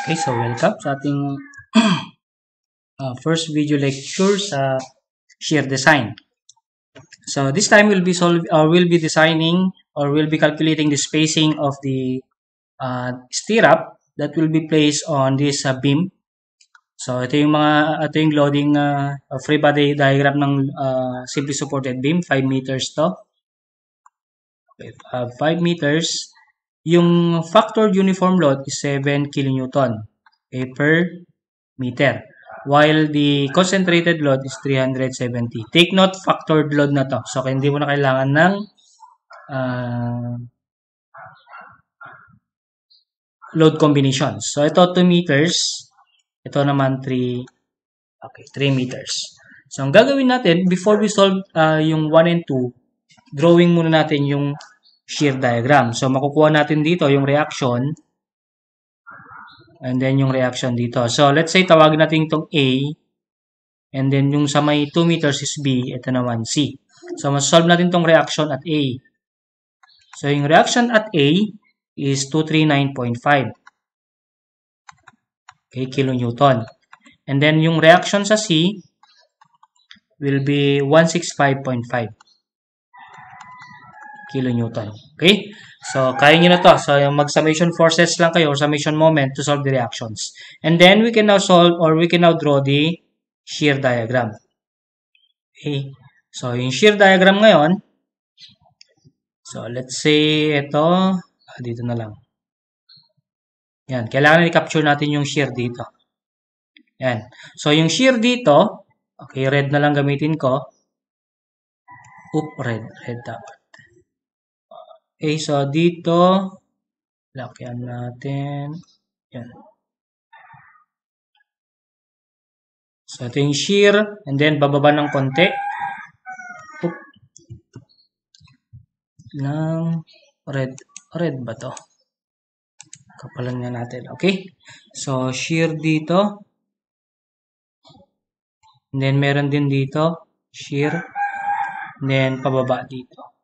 Okay, so welcome sa ating first video lecture sa shear design. So this time we'll be designing or we'll be calculating the spacing of the stirrup that will be placed on this beam. So ito yung loading free body diagram ng simply supported beam, 5 meters to. Okay, 5 meters. Yung factored uniform load is 7 kilonewton per meter, while the concentrated load is 370. Take note, factored load na to. So, hindi mo na kailangan ng load combinations. So, ito 2 meters. Ito naman 3 meters. So, ang gagawin natin, before we solve yung 1 and 2, drawing muna natin yung shear diagram. So, makukuha natin dito yung reaction and then yung reaction dito. So, let's say tawagin natin itong A and then yung sa may 2 meters is B, ito naman C. So, masolve natin itong reaction at A. So, yung reaction at A is 239.5 kilonewton. And then yung reaction sa C will be 165.5 kilonewton. Okay? So, kaya nyo na to. So, mag-summation forces lang kayo or summation moment to solve the reactions. And then, we can now solve or we can now draw the shear diagram. Okay? So, yung shear diagram ngayon, so, let's say, ito, dito na lang. Yan. Kailangan na i-capture natin yung shear dito. Yan. So, yung shear dito, okay, red na lang gamitin ko. Red dapat. Okay, so dito, lakyan natin. Yan. So, ito yung shear, and then bababa ng konti. Ng red. Red ba to? Kapalan nga natin. Okay? So, shear dito. And then, meron din dito. Shear. And then, pababa dito.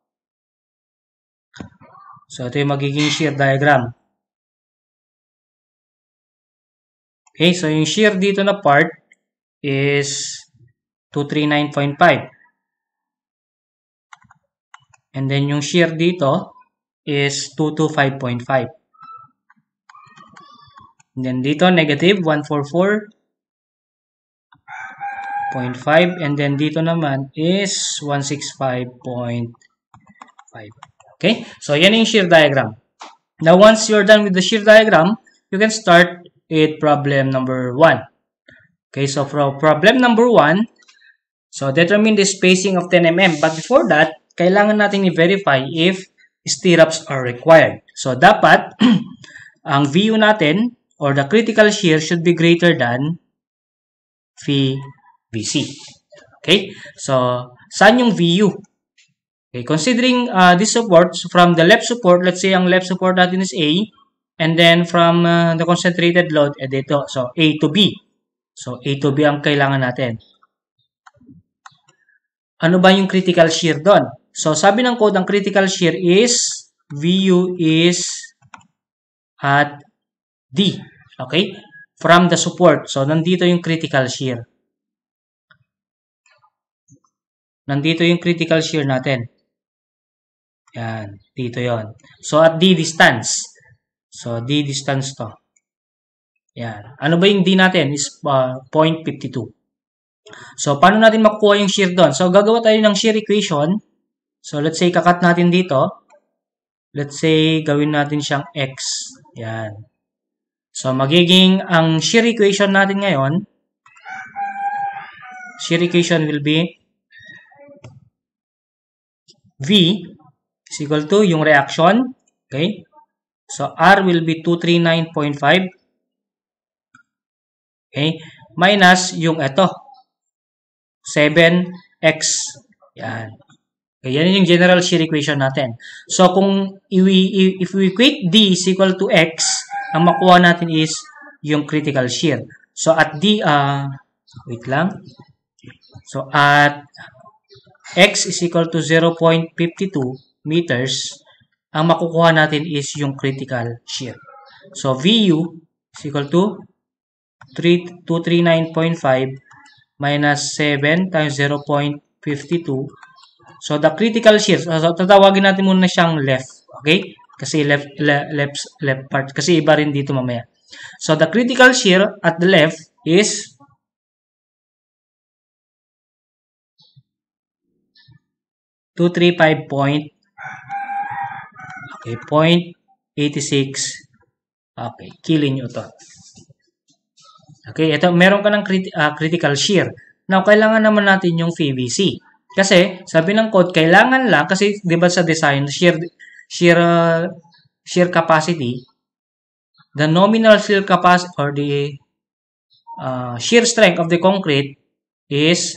So, ito yung magiging shear diagram. Okay, so yung shear dito na part is 239.5. And then yung shear dito is 225.5. And then dito, negative 144.5. And then dito naman is 165.5. Okay? So, yan yung shear diagram. Now, once you're done with the shear diagram, you can start with problem number 1. Okay? So, for problem number 1, so, determine the spacing of 10 mm. But before that, kailangan natin i-verify if stirrups are required. So, dapat, ang VU natin, or the critical shear, should be greater than VC. Okay? So, saan yung VU? Okay, considering this support, so from the left support, let's say ang left support natin is A, and then from the concentrated load, dito, so A to B. So, A to B ang kailangan natin. Ano ba yung critical shear doon? So, sabi ng code, ang critical shear is, VU is at D. Okay? From the support. So, nandito yung critical shear. Nandito yung critical shear natin. Yan, dito yon. So, at D distance. So, D distance to. Yan. Ano ba yung D natin? Is 0.52. So, paano natin makukuha yung shear doon? So, gagawa tayo ng shear equation. So, let's say, kakat natin dito. Let's say, gawin natin siyang X. Yan. So, magiging, ang shear equation natin ngayon, shear equation will be V is equal to yung reaction. Okay? So, R will be 239.5. Okay? Minus yung ito. 7x. Yan. Okay, yan yung general shear equation natin. So, kung if we equate D is equal to X, ang makuha natin is yung critical shear. So, at D, wait lang. So, at X is equal to 0.52 meters, ang makukuha natin is yung critical shear. So, VU is equal to 239.5 minus 7 times 0.52. So, the critical shear, so tatawagin natin muna siyang left. Okay? Kasi left part. Kasi iba rin dito mamaya. So, the critical shear at the left is 0.86 kilonewton. Okay, ito meron ka ng critical shear. Now, kailangan naman natin yung VBC. Kasi sabi ng code, kailangan lang kasi 'di ba sa design shear capacity, the nominal shear capacity or the shear strength of the concrete is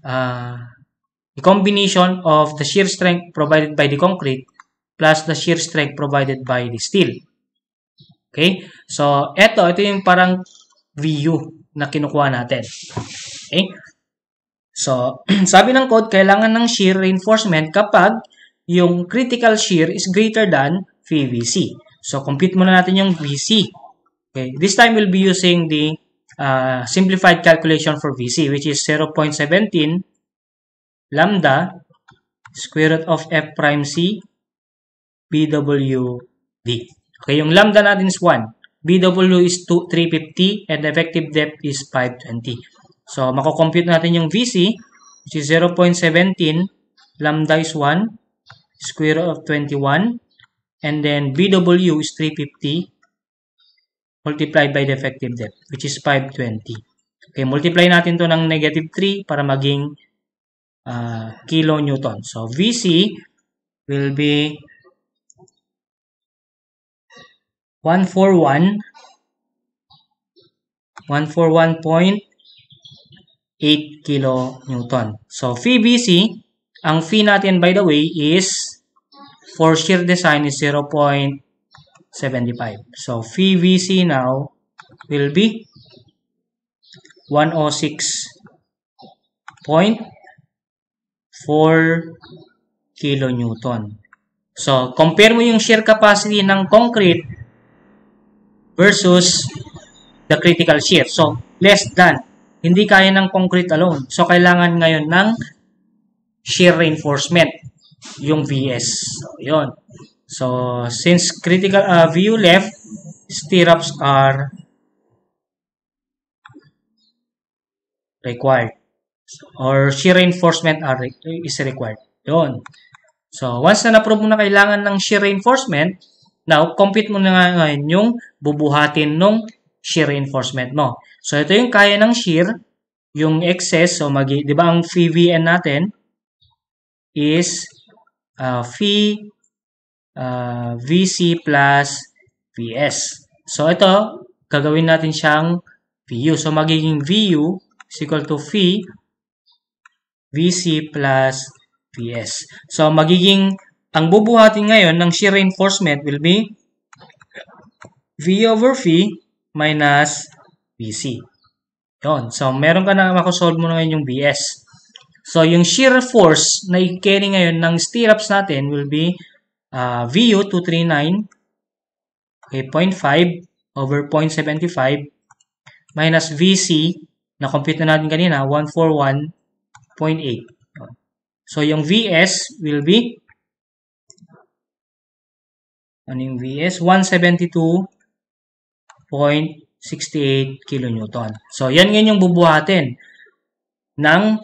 the combination of the shear strength provided by the concrete plus the shear strength provided by the steel. Okay? So, ito yung parang VU na kinukuha natin. Okay? So, sabi ng code, kailangan ng shear reinforcement kapag yung critical shear is greater than VBC. So, compute muna natin yung VC. Okay? This time, we'll be using the simplified calculation for VC, which is 0.17 lambda square root of F prime C BWD. Okay, yung lambda natin is 1. BW is 350 and the effective depth is 520. So, mako-compute natin yung VC, which is 0.17 lambda is 1 square root of 21 and then BW is 350 multiplied by the effective depth, which is 520. Okay, multiply natin to ng negative 3 para maging kilonewton. So, VC will be 141.8 kilonewton. So, VBC, ang fee natin by the way is for shear design is 0.75. So, VBC now will be 106.4 kilonewton. So, compare mo yung shear capacity ng concrete versus the critical shear. So, less than. Hindi kaya ng concrete alone. So, kailangan ngayon ng shear reinforcement, yung VS. So, yun. So, since critical VU left, stirrups are required. Or shear reinforcement is required. Yun. So, once na na-prove mo na kailangan ng shear reinforcement, now, compute mo na ngayon yung bubuhatin ng shear reinforcement mo. So, ito yung kaya ng shear, yung excess. So, di ba ang VVN natin is VC plus VS. So, ito, gagawin natin siyang VU. So, magiging VU is equal to VC plus VS. So, ang bubuhatin ngayon ng shear reinforcement will be V over V minus VC. Yun. So, meron ka na makasolve mo na ngayon yung VS. So, yung shear force na i-carry ngayon ng stirrups natin will be VU 239 okay, 0.5 over 0.75 minus VC na compute na natin kanina 141.8. So, yung VS will be yung VS 172.68 kilonewton. So, yan ngayon yung bubuhatin ng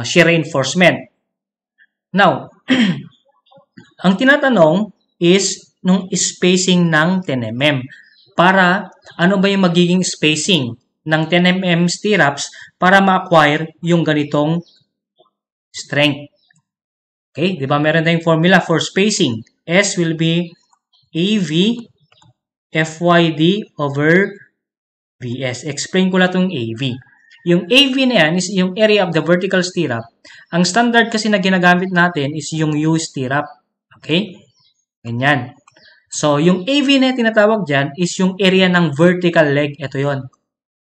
shear reinforcement. Now, ang tinatanong is nung spacing ng 10 mm. Para ano ba yung magiging spacing ng 10 mm stirrups para ma-acquire yung ganitong strength. Okay, di ba meron tayong formula for spacing? S will be AV FYD over VS. Explain ko lang itong AV. Yung AV na yan is yung area of the vertical stirrup. Ang standard kasi na ginagamit natin is yung U stirrup. Okay? Ganyan. So, yung AV na tinatawag dyan is yung area ng vertical leg. Ito yon.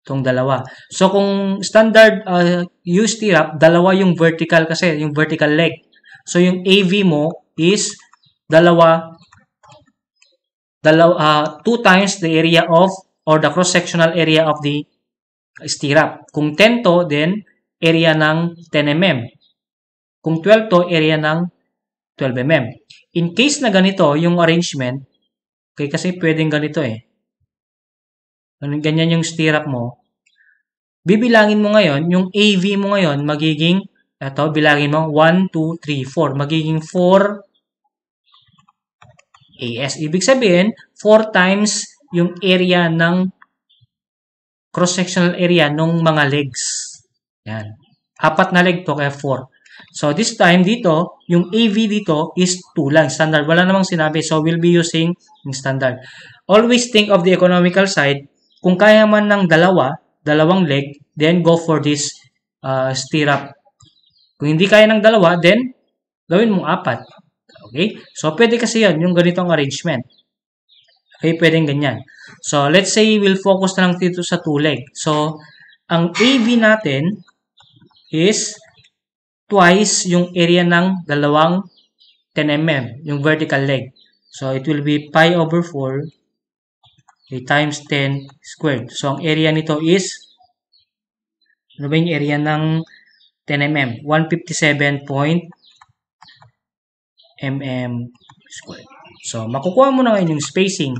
Itong dalawa. So, kung standard U stirrup, dalawa yung vertical kasi, yung vertical leg. So, yung AV mo is dalawa 2 times the area of or the cross-sectional area of the stirrup. Kung 10 to, then area ng 10 mm. Kung 12 to, area ng 12 mm. In case na ganito yung arrangement, okay, kasi pwedeng ganito eh. Ganyan yung stirrup mo. Bibilangin mo ngayon, yung AV mo ngayon, magiging, bilangin mo, 1, 2, 3, 4. Magiging 4 AS. Ibig sabihin, 4 times yung area ng cross-sectional area ng mga legs. Yan. 4 na leg to, kaya 4. So, this time dito, yung AV dito is 2 lang. Standard. Wala namang sinabi. So, we'll be using yung standard. Always think of the economical side. Kung kaya man ng dalawang leg, then go for this stirrup. Kung hindi kaya ng dalawa, then gawin mong 4. Okay? So, pwede kasi yan, yung ganitong arrangement. Okay, pwedeng ganyan. So, let's say we'll focus na lang dito sa 2 leg. So, ang AV natin is twice yung area ng dalawang 10 mm, yung vertical leg. So, it will be pi over 4 times 10 squared. So, ang area nito is, ano ba yung area ng 10 mm? 157 mm squared. So, makukuha mo na ngayon yung spacing.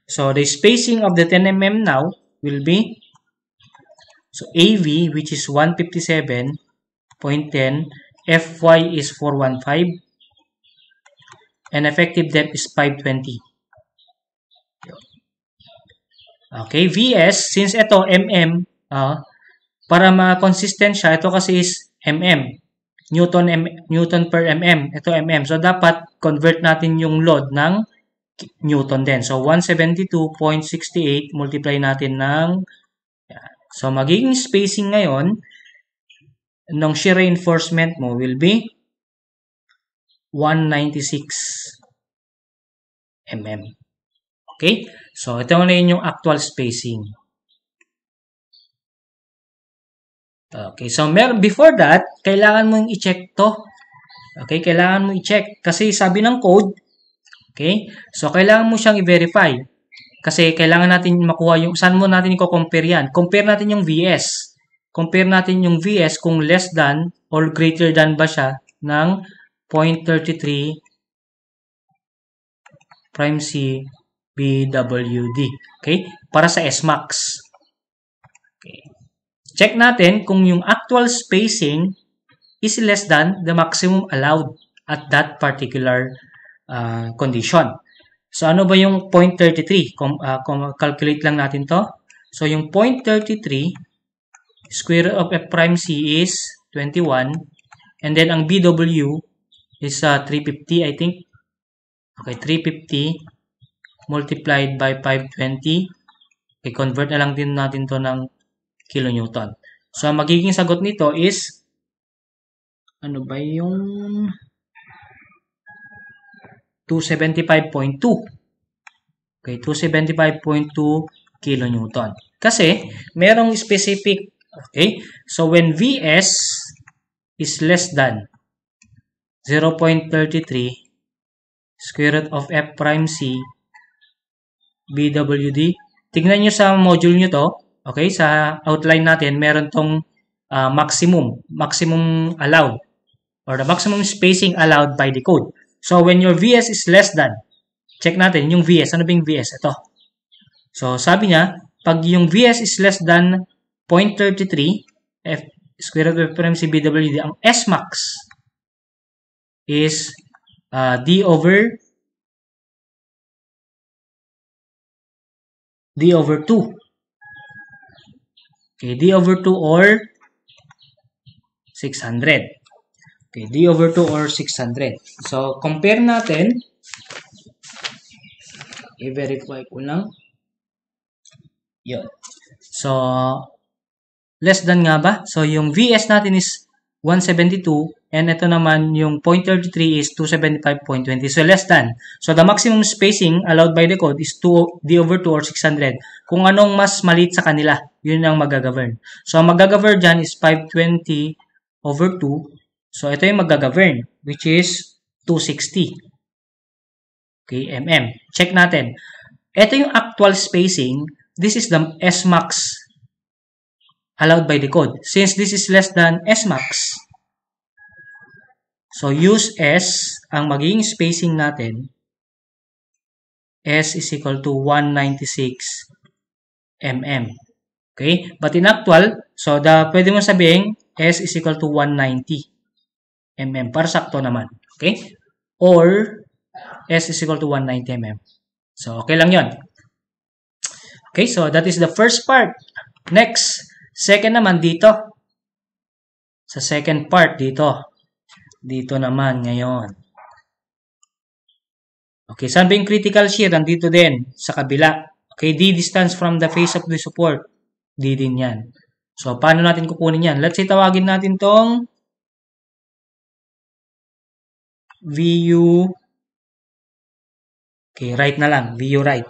So, the spacing of the 10 mm now will be, so AV, which is 157.10, FY is 415, and effective depth is 520. Okay, VS, since ito mm, para ma-consistent siya, ito kasi is mm. Newton per mm. Ito mm. So, dapat convert natin yung load ng Newton din. So, 172.68 multiply natin ng, so, magiging spacing ngayon ng shear reinforcement mo will be 196 mm. Okay? So, ito na yun yung actual spacing. Okay, so before that, kailangan mo i-check to. Okay, kailangan mo i-check. Kasi sabi ng code, okay, so kailangan mo siyang i-verify. Kasi kailangan natin makuha yung, saan mo natin i-compare yan? Compare natin yung VS. Compare natin yung VS kung less than or greater than ba siya ng 0.33 prime C BWD. Okay, para sa SMAX. Okay. Check natin kung yung actual spacing is less than the maximum allowed at that particular condition. So, ano ba yung 0.33? Calculate lang natin to. So, yung 0.33 square root of F prime C is 21. And then, ang BW is 350, I think. Okay, 350 multiplied by 520. Okay, convert na lang din natin to ng kilonewton. So, ang magiging sagot nito is, ano ba yung 275.2. Okay, 275.2 kilonewton. Kasi, merong specific, okay, so when VS is less than 0.33 square root of F prime C BWD, tignan nyo sa module nyo to. Okay, sa outline natin, meron tong maximum allowed or the maximum spacing allowed by the code. So, when your VS is less than, check natin yung VS. Ano ba yung VS? Ito. So, sabi niya, pag yung VS is less than 0.33 F square root of prime C BWD, ang SMAX is D over 2. Okay, D over 2 or 600. Okay, D over 2 or 600. So, compare natin. I-verify ko lang. Yun. So, less than nga ba? So, yung VS natin is 172 and ito naman yung 0.33 is 275.20. So, less than. So, the maximum spacing allowed by the code is D over 2 or 600. Kung anong mas maliit sa kanila, yun ang magagovern. So, ang magagovern dyan is 520 over 2. So, ito yung magagovern, which is 260. Okay, mm. Check natin. Ito yung actual spacing. This is the SMax allowed by the code. Since this is less than SMax, so use S, ang magiging spacing natin, S is equal to 196 mm. Okay? But in actual, so pwede mo sabihin, S is equal to 190 mm. Para sakto naman. Okay? Or, S is equal to 190 mm. So, okay lang yon. Okay, so that is the first part. Next, second naman dito. Sa second part dito. Dito naman ngayon. Okay, saan ba yung critical shear? Nandito din, sa kabila. Okay, D distance from the face of the support. D din yan. So, paano natin kukunin yan? Let's say, tawagin natin tong VU. Okay, right na lang. VU right.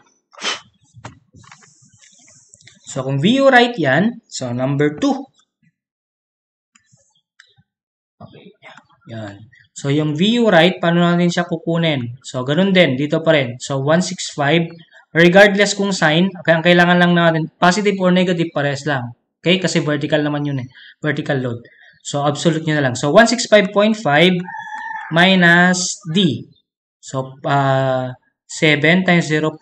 So, kung VU right yan, so, number 2. Okay, yan. So, yung VU right, paano natin siya kukunin? So, ganun din. Dito pa rin. So, 165. Regardless kung sign, okay, ang kailangan lang natin, positive or negative, pares lang. Okay? Kasi vertical naman yun eh. Vertical load. So, absolute nyo na lang. So, 165.5 minus D. So, 7 times 0.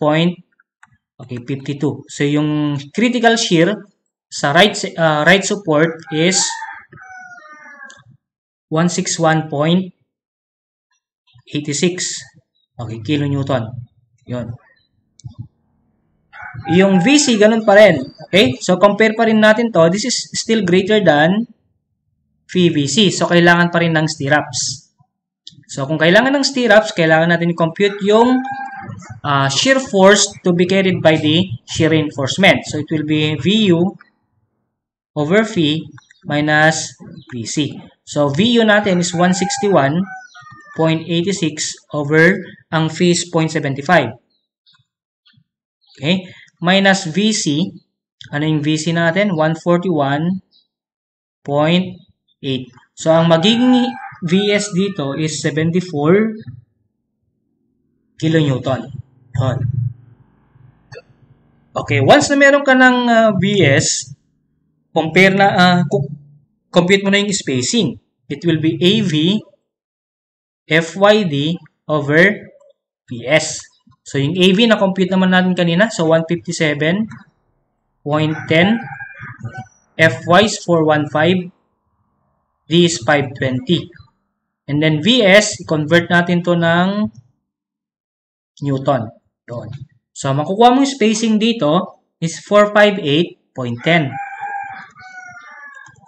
Okay, 52. So, yung critical shear sa right support is 161.86. Okay, kilonewton. Yun. Yung VC, ganun pa rin. Okay? So, compare pa rin natin to. This is still greater than VC. So, kailangan pa rin ng stirrups. So, kung kailangan ng stirrups, kailangan natin i-compute yung shear force to be carried by the shear reinforcement. So, it will be VU over V minus VC. So, VU natin is 161.86 over ang V is 0.75. Okay? Minus VC. Ano yung VC natin? 141.8. So, ang magiging VS dito is 74 kilonewton. Okay, once na meron ka ng VS, compute mo na yung spacing. It will be AV FYD over VS. So, yung AV na-compute naman natin kanina. So, 157.10. FY is 415. D is 520. And then VS, i-convert natin to ng Newton. Doon. So, makukuha mong spacing dito is 458.10.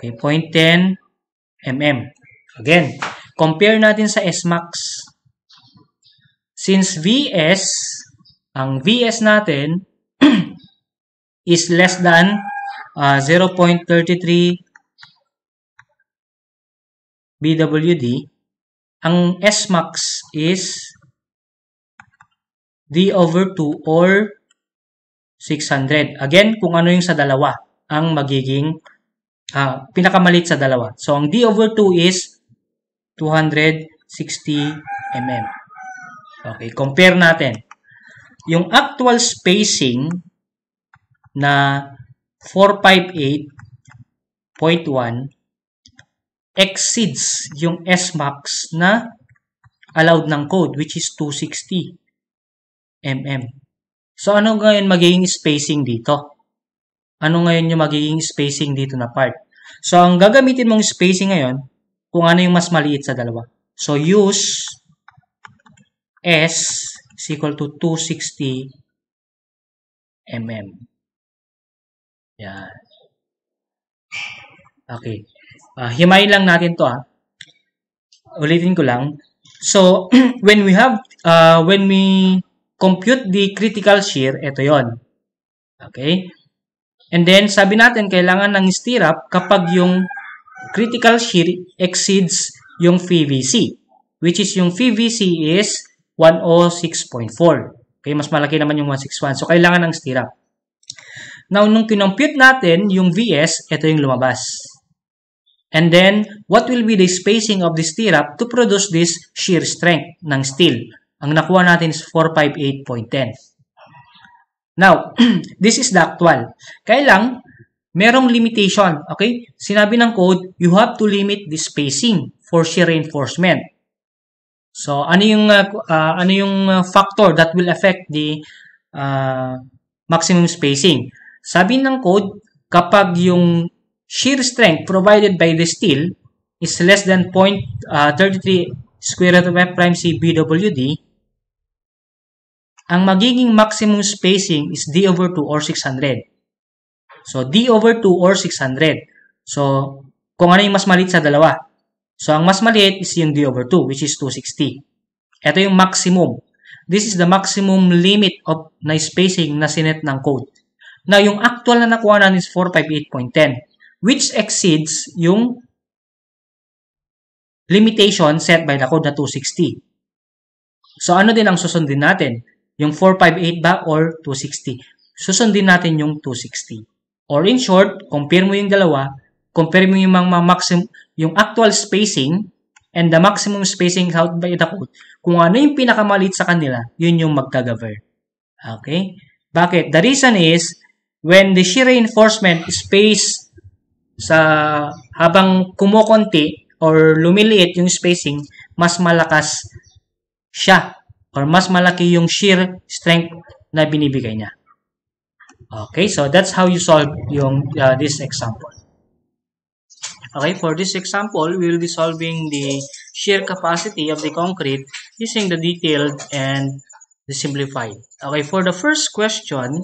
Okay, 0.10 mm. Again, compare natin sa SMax. Since VS, ang VS natin is less than 0.33 BWD, ang SMax is D over 2 or 600. Again, kung ano yung sa dalawa, ang magiging pinakamalit sa dalawa. So, ang D over 2 is 260 mm. Okay, compare natin. Yung actual spacing na 458.1 exceeds yung SMax na allowed ng code, which is 260 mm. So, ano ngayon magiging spacing dito? Ano ngayon yung magiging spacing dito na part? So, ang gagamitin mong spacing ngayon, kung ano yung mas maliit sa dalawa. So, use S is equal to 260 mm. Yan. Okay. Himayin lang natin to Ulitin ko lang. So, when we compute the critical shear, ito yon. Okay? And then, sabi natin, kailangan ng stirrup kapag yung critical shear exceeds yung VVC, which is yung VVC is 106.4. Okay, mas malaki naman yung 161. So, kailangan ng stirrup. Now, nung kinompute natin yung VS, ito yung lumabas. And then, what will be the spacing of the stirrup to produce this shear strength ng steel? Ang nakuha natin is 458.10. Now, this is the actual. Kaya lang, merong limitation. Okay? Sinabi ng code, you have to limit the spacing for shear reinforcement. So, ano yung factor that will affect the maximum spacing? Sabi ng code, kapag yung shear strength provided by the steel is less than 0.33 square root of F prime C BWD, ang magiging maximum spacing is D over 2 or 600. So, D over 2 or 600. So, kung ano yung mas maliit sa dalawa. So, ang mas maliit is yung D over 2, which is 260. Ito yung maximum. This is the maximum limit of na spacing na sinet ng code. Now, yung actual na nakuha natin is 458.10, which exceeds yung limitation set by the code na 260. So, ano din ang susundin natin? Yung 458 ba or 260? Susundin natin yung 260. Or in short, compare mo yung dalawa, compare mo yung mga maximum, yung actual spacing and the maximum spacing out by the code. Kung ano yung pinakamaliit sa kanila, yun yung magka-govern. Okay? Bakit? The reason is, when the shear reinforcement space sa habang kumukonti or lumiliit yung spacing, mas malakas siya or mas malaki yung shear strength na binibigay niya. Okay, so that's how you solve yung this example. Okay, for this example, we will be solving the shear capacity of the concrete using the detailed and the simplified. Okay, for the first question,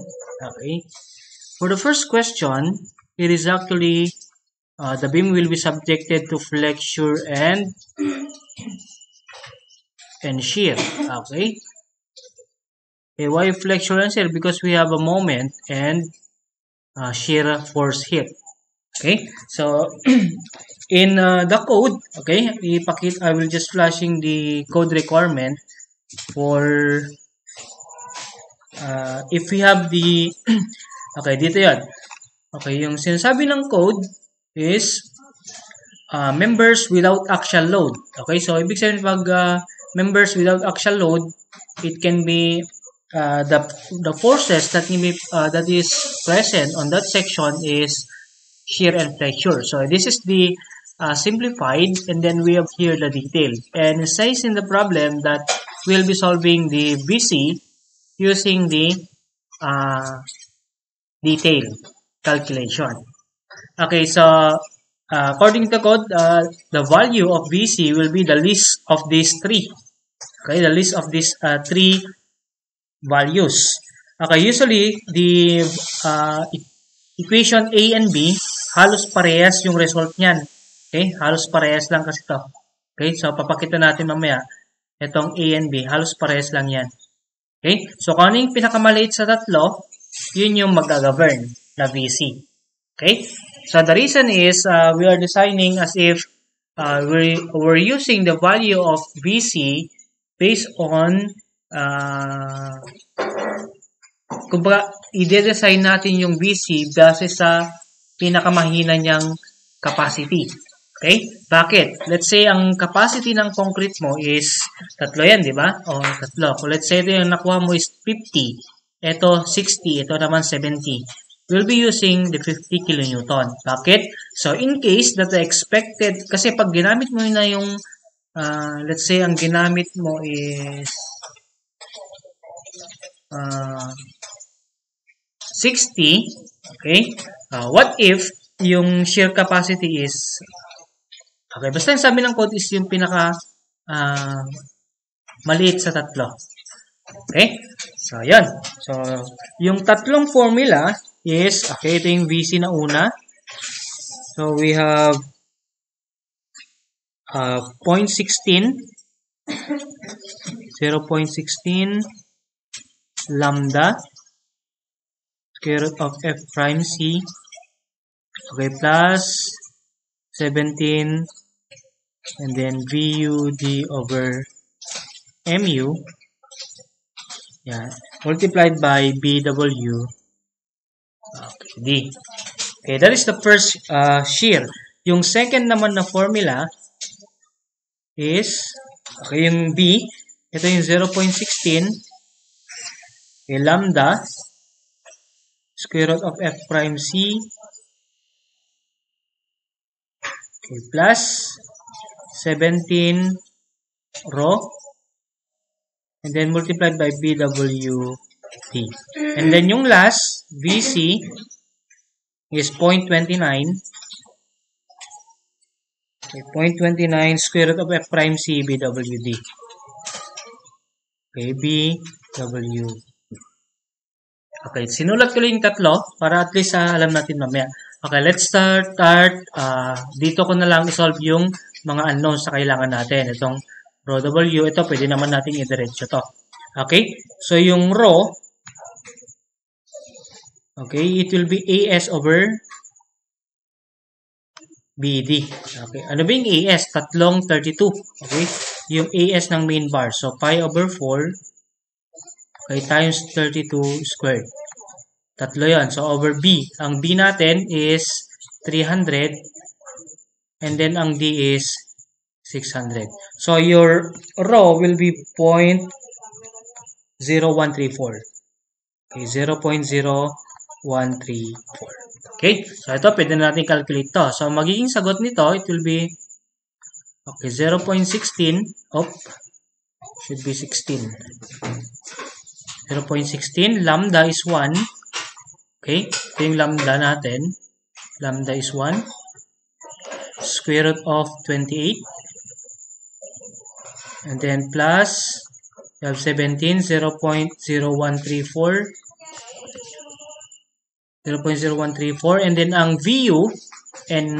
it is actually the beam will be subjected to flexure and shear. Okay. Why flexure and shear? Because we have a moment and shear force here. Okay. So in the code, okay, I will just flashing the code requirement for if we have the okay, dito yan. Okay, yung sinasabi ng code is members without axial load. Okay, so ibig sabihin pag members without axial load, it can be the forces that is present on that section is shear and flexure. So this is the simplified, and then we have here the detail. And it says in the problem that we'll be solving the VC using the detail calculation. Okay, so according to code, the value of VC will be the least of these three. Okay, the list of these three values. Okay, usually the equation A and B, halos parehas yung result niyan. Okay, halos parehas lang kasi to. Okay, so papakita natin mamaya itong A and B, halos parehas lang yan. Okay, so kung ano yung pinakamaliit sa tatlo, yun yung mag-govern na VC. Okay, so the reason is we are designing as if we're using the value of VC based on kumbaga i-design natin yung VC base sa pinakamahina niyang capacity. Okay? Bakit? Let's say ang capacity ng concrete mo is tatlo yan, di ba? O tatlo. Kung let's say ito yung nakuha mo is 50, ito 60, ito naman 70. We'll be using the 50 kilonewton. Bakit? So in case that the expected, kasi pag ginamit mo na yung let's say ang ginamit mo is 60, okay? What if yung shear capacity is, okay, basta yung sabi ng code is yung pinaka maliit sa tatlo. Okay? So, yan. So, yung tatlong formula is, okay, ito yung VC na una. So, we have 0.16 lambda square root of F prime C, okay, plus 17 and then VUD over MU, yeah, multiplied by BW, okay, D. Okay, that is the first shear. Yung second naman na formula is, okay, yung B Ito yung 0.16. Okay, lambda square root of f prime c. Okay, plus 17 rho. And then multiplied by BWT. And then yung last, VC is 0.29. Okay, 0.29 square root of f prime c BWD. Okay, BW. Okay, sinulat ko lang yung tatlo para at least alam natin mamaya. Okay, let's start. Dito ko na lang isolve yung mga unknowns na kailangan natin. Itong rho W, ito pwede naman natin i-diretso to. Okay, so yung rho, okay, it will be AS over BD. Okay, ano ba yung AS? Tatlong 32. Okay, yung AS ng main bar. So, pi over 4, okay, times 32 squared. Tatlo yan. So, over B. Ang B natin is 300. And then, ang D is 600. So, your rho will be 0.0134. Okay, 0.0134. Okay, so ito, pwede na natin calculate to. So, magiging sagot nito, it will be, okay, 0.16. Should be 16. 0.16. Lambda is 1. Okay, ito yung lambda natin. Lambda is 1. Square root of 28. And then plus, we have 17, 0.0134. 0.0134. And then ang VU, and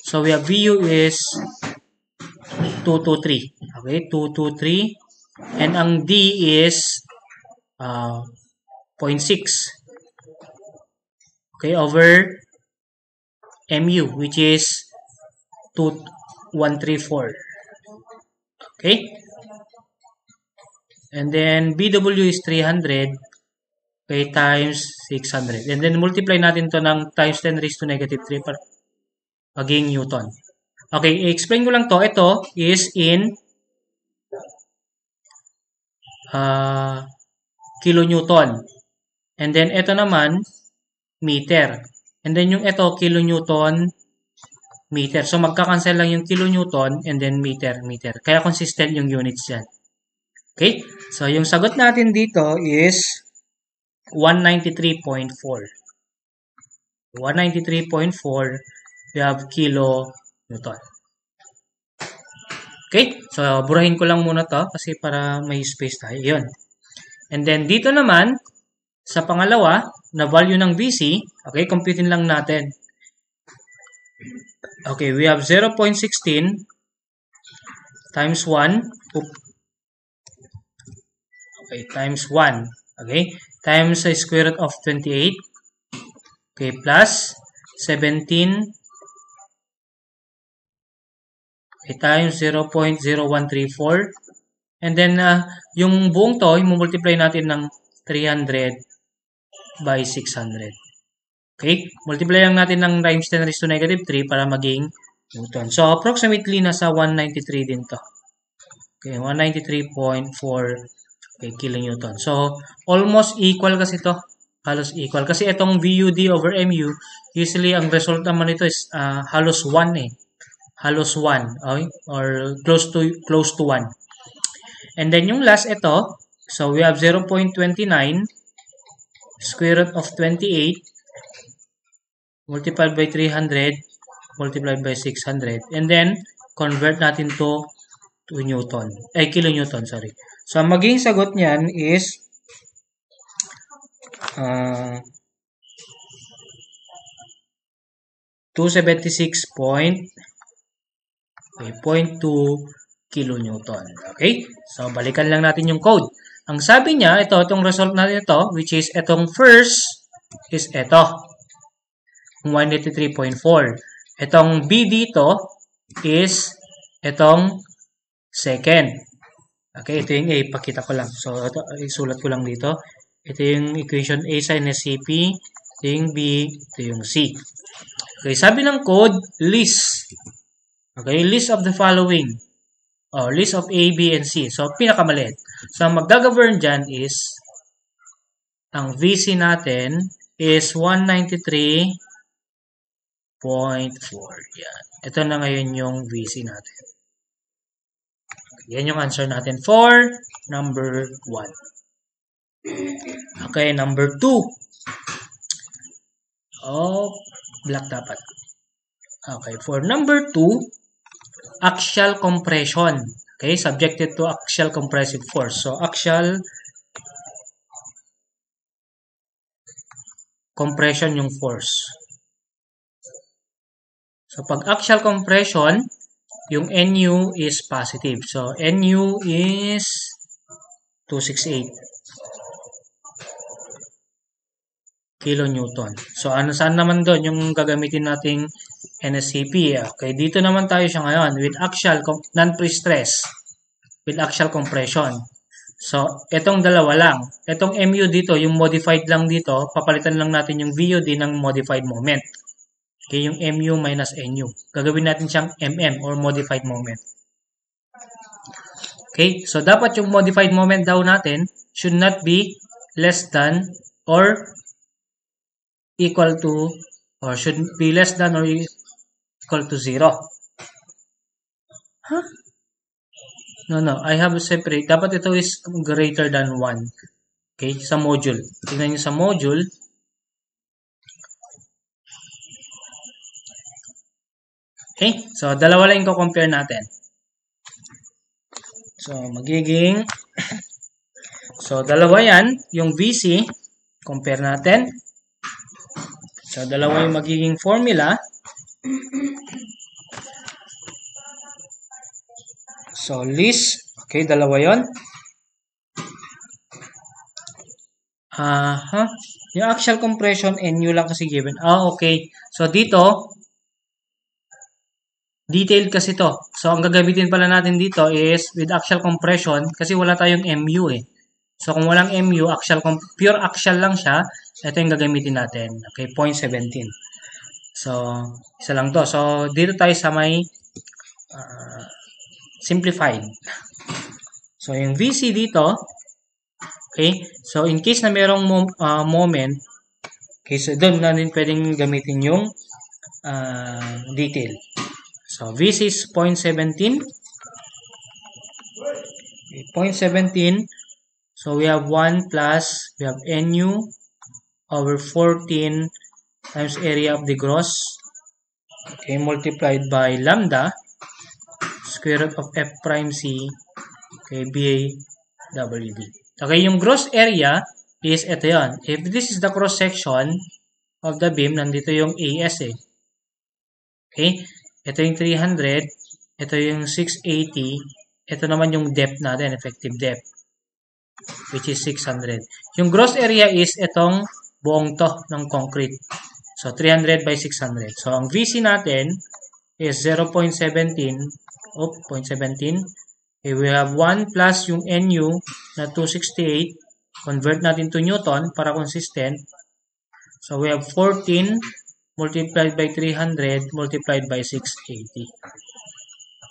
so we have VU is 223. Okay, 223. And ang D is 0.6. Okay, over MU, which is 2134. Okay? And then BW is 300. Okay, times 600. And then multiply natin to ng times 10 raised to negative 3 para maging Newton. Okay, i-explain ko lang to. Ito is in kilonewton. And then ito naman meter. And then yung ito kilonewton meter. So magka-cancel lang yung kilonewton and then meter. Kaya consistent yung units yan. Okay? So yung sagot natin dito is 193.4. 193.4, we have kilonewton. Okay? So burahin ko lang muna to kasi para may space tayo. Yun. And then dito naman sa pangalawa na value ng VC, okay, computein lang natin. Okay, we have 0.16 times 1. Okay, times 1. Okay, times the square root of 28. Okay, plus 17. Okay, times 0.0134. And then, yung buong to, i-multiply natin ng 300 by 600. Okay? Multiply lang natin ng times 10 raised to negative 3 para maging Newton. So, approximately nasa 193 din to. Okay, 193.4 okay, kilonewton. So, almost equal kasi to. Halos equal. Kasi itong VUD over MU, usually ang result naman nito is halos 1 eh. Halos 1. Okay? Or close to 1. And then yung last ito, so we have 0.29 square root of 28 multiplied by 300 multiplied by 600. And then, convert natin to Newton. Kilonewton, sorry. So, ang magiging sagot niyan is 276.2 kilonewton. Okay? So, balikan lang natin yung code. Ang sabi niya, itong result natin ito, which is itong first is ito. 183.4. Itong B dito is itong second. Okay, ito yung A. Pakita ko lang. So, ito, isulat ko lang dito. Ito yung equation A sin SCP. Ito yung B. Ito yung C. Okay, sabi ng code, list. Okay, list of the following. list of A, B, and C. So, pinakamaliit. So, ang mag-govern dyan is, ang VC natin is 193.4. Yan. Ito na ngayon yung VC natin. Yan yung answer natin for number 1. Okay, number 2. Black dapat. Okay, for number 2, axial compression. Okay, subjected to axial compressive force. So, axial compression yung force. So, pag axial compression, yung NU is positive. So, NU is 268 kilonewton. So, saan naman doon yung gagamitin nating NSCP? Okay, dito naman tayo siya ngayon with axial, non-pre-stress, with axial compression. So, itong dalawa lang. Itong MU dito, yung modified lang dito, papalitan lang natin yung VUD ng modified moment. Okay, yung MU minus NU. Gagawin natin siyang MM or modified moment. Okay, so dapat yung modified moment daw natin should not be less than or equal to, or should be less than or equal to 0. Huh? No, I have a separate. Dapat ito is greater than 1. Okay, sa module. Tingnan nyo sa module. Okay, so dalawa lang yung compare natin. So, magiging, so dalawa yan, yung VC, compare natin. So, dalawa yung magiging formula. So, list, okay, dalawa yon. Yung axial compression, NU lang kasi given. Okay. So, dito, detailed kasi to. So, ang gagamitin pala natin dito is with axial compression kasi wala tayong MU eh. So, kung walang MU, pure axial lang siya, ito yung gagamitin natin. Okay, 0.17. So, isa lang to. So, dito tayo sa may simplified. So, yung VC dito, okay, so in case na merong moment, okay, so doon na din pwedeng gamitin yung detail. So, VC is 0.17. 0.17. So, we have 1 plus, we have NU over 14 times area of the gross. Okay, multiplied by lambda, square root of F prime C, okay, BAWD. Okay, yung gross area is ito yan. If this is the cross section of the beam, nandito yung AS eh. Okay, ito yung 300, ito yung 680, ito naman yung depth natin, effective depth, which is 600. Yung gross area is itong buong to ng concrete. So, 300 by 600. So, ang VC natin is 0.17. 0.17. Okay, we have 1 plus yung NU na 268. Convert natin to Newton para consistent. So, we have 14 multiplied by 300 multiplied by 680.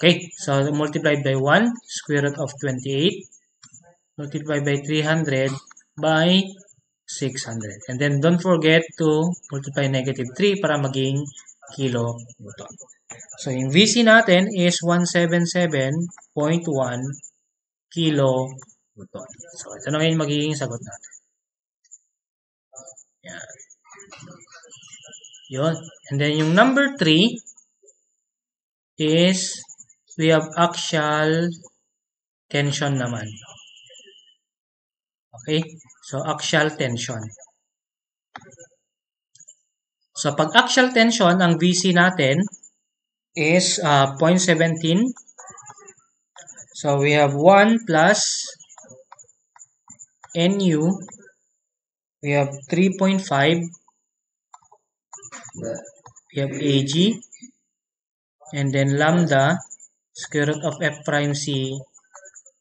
Okay, so multiplied by 1, square root of 28. Multiplied by 300 by 600. And then, don't forget to multiply negative 3 para maging kilonewton. So, yung VC natin is 177.1 kilonewton. So, ito na ngayon magiging sagot natin. Yan. Yun. And then, yung number 3 is we have axial tension naman. Okay? So, axial tension. So, pag axial tension, ang VC natin is 0.17. So, we have 1 plus NU. We have 3.5. We have AG. And then lambda, square root of F prime C,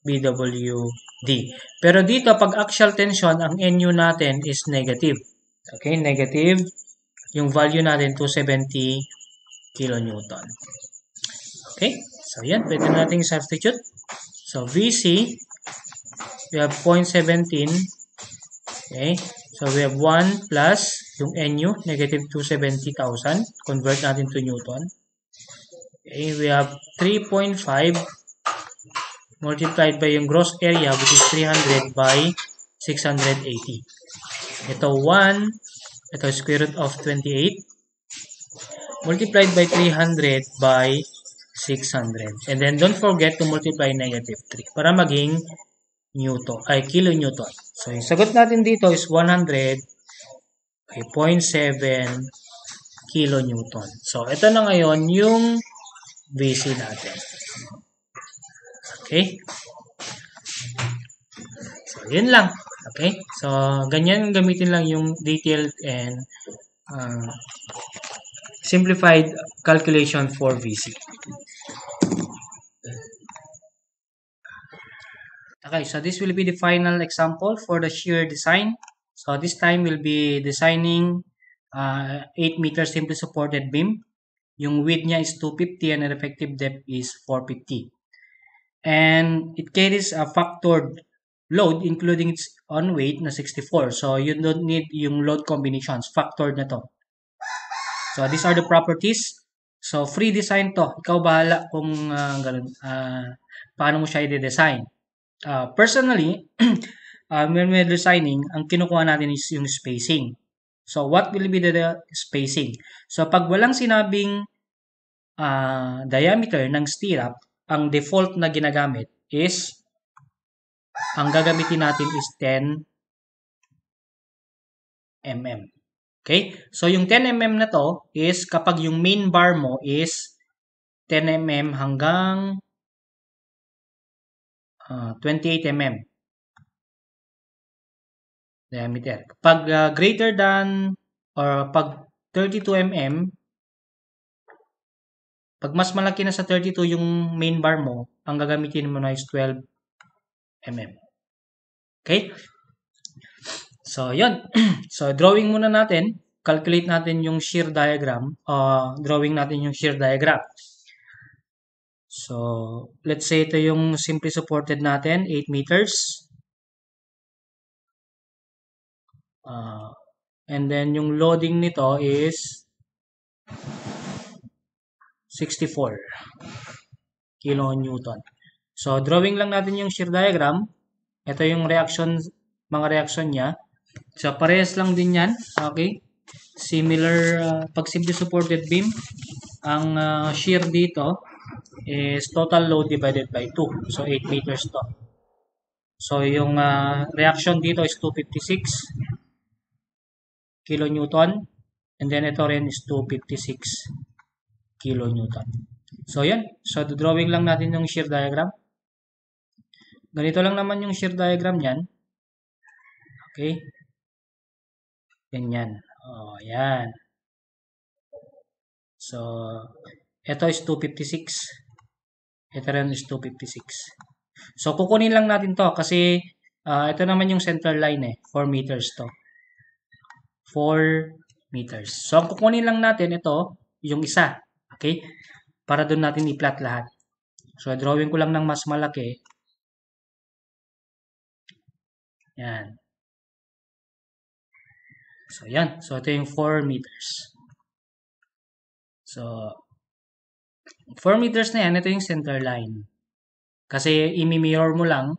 BWD. Pero dito, pag axial tension, ang NU natin is negative. Okay, negative. Yung value natin, 270 kilonewton. Okay, So, yan. Pwede na natin substitute. So, VC, we have 0.17. Okay. So, we have 1 plus yung NU, negative 270,000. Convert natin to Newton. Okay. We have 3.5 multiplied by yung gross area, which is 300 by 680. Ito 1, ito square root of 28, multiplied by 300 by 600. And then don't forget to multiply negative 3 para maging Newton, kilonewton. So yung sagot natin dito is 100 by 0.7 kilonewton. So ito na ngayon yung VC natin. Okay? So yun lang. Okay? So ganyan gamitin lang yung detailed and simplified calculation for VC. Okay, so this will be the final example for the shear design. So this time we'll be designing 8 meter simply supported beam. Yung width niya is 250 and the effective depth is 450. And it carries a factored load including its on weight na 64. So you don't need yung load combinations. Factored na to. So these are the properties. So free design to. Ikaw bahala kung paano mo siya i-design. Personally, when we're designing, ang kinukuha natin is yung spacing. So what will be the spacing? So pag walang sinabing diameter ng stirrup, ang default na ginagamit is, ang gagamitin natin is 10 mm. Okay? So, yung 10 mm na to is kapag yung main bar mo is 10 mm hanggang 28 mm diameter. Pag greater than or pag 32 mm, pag mas malaki na sa 32 yung main bar mo, ang gagamitin mo na is 12 mm. Okay? So, yun. So, drawing muna natin. Calculate natin yung shear diagram. Drawing natin yung shear diagram. So, let's say ito yung simply supported natin, 8 meters. And then, yung loading nito is 64 kilonewton. So, drawing lang natin yung shear diagram. Ito yung reaction, mga reaction niya. So, parehas lang din yan. Okay? Similar, pag simply supported beam, ang shear dito is total load divided by 2. So, 8 meters to. So, yung reaction dito is 256 kilonewton. And then, ito rin is 256 kilonewton. So, yan. So, drawing lang natin yung shear diagram. Ganito lang naman yung shear diagram niyan. Okay. Ganyan. Yan. So, ito is 256. Ito rin is 256. So, kukunin lang natin to kasi ito naman yung center line 4 meters to. 4 meters. So, ang kukunin lang natin ito, yung isa. Okay? Para doon natin i-plot lahat. So, drawing ko lang ng mas malaki. Yan. So, yan. So, ito yung 4 meters. So, 4 meters na yan, ito yung center line. Kasi, imi-mirror mo lang.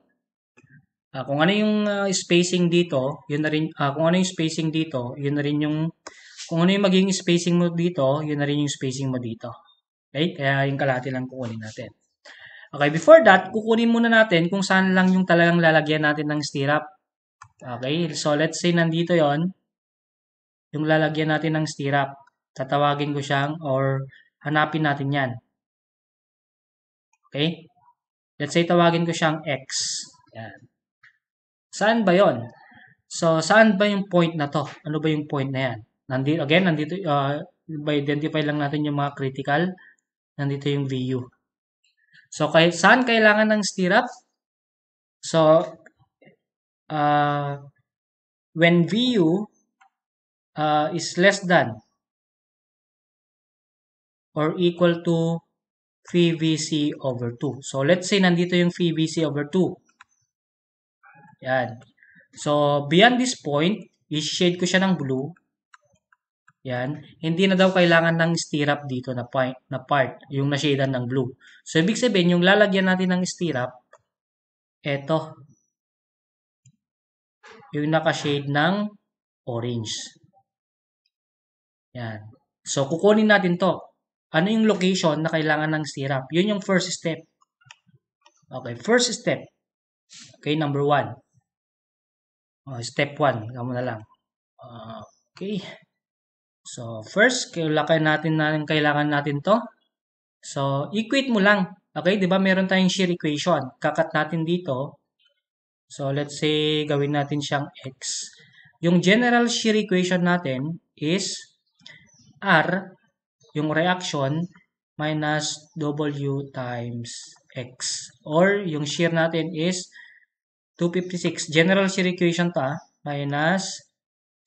Kung ano yung spacing dito, yun na rin, kung ano yung spacing dito, yun na rin yung, kung ano yung magiging spacing mo dito, yun na rin yung spacing mo dito. Okay? Kaya yung kalahati lang kukunin natin. Okay, before that, kukunin muna natin kung saan lang yung talagang lalagyan natin ng stirrup. Okay, so let's say nandito yon yung lalagyan natin ng stirrup. Tatawagin ko siyang or hanapin natin yan. Okay? Let's say tawagin ko siyang X. Yan. Saan ba yon? So, saan ba yung point na to? Ano ba yung point na yan? Nandito, again, nandito, identify lang natin yung mga critical. Nandito yung VU. So, kahit saan kailangan ng stirrup? So, when VU is less than or equal to VVC over 2. So, let's say nandito yung VVC over 2. Yan. So, beyond this point, i-shade ko siya ng blue. Yan. Hindi na daw kailangan ng stirrup dito na part, yung na-shadean ng blue. So, ibig sabihin, yung lalagyan natin ng stirrup, eto. Yung naka-shade ng orange. Yan. So, kukunin natin to. Ano yung location na kailangan ng stirrup? Yun yung first step. Okay, first step. Okay, number 1. Step 1. Kamo na lang. Okay. So, first, kailangan natin to. So, equate mo lang. Okay, di ba meron tayong shear equation. Kakat natin dito. So, let's say, gawin natin siyang x. Yung general shear equation natin is R, yung reaction, minus W times X. Or, yung shear natin is 256. General shear equation ta, minus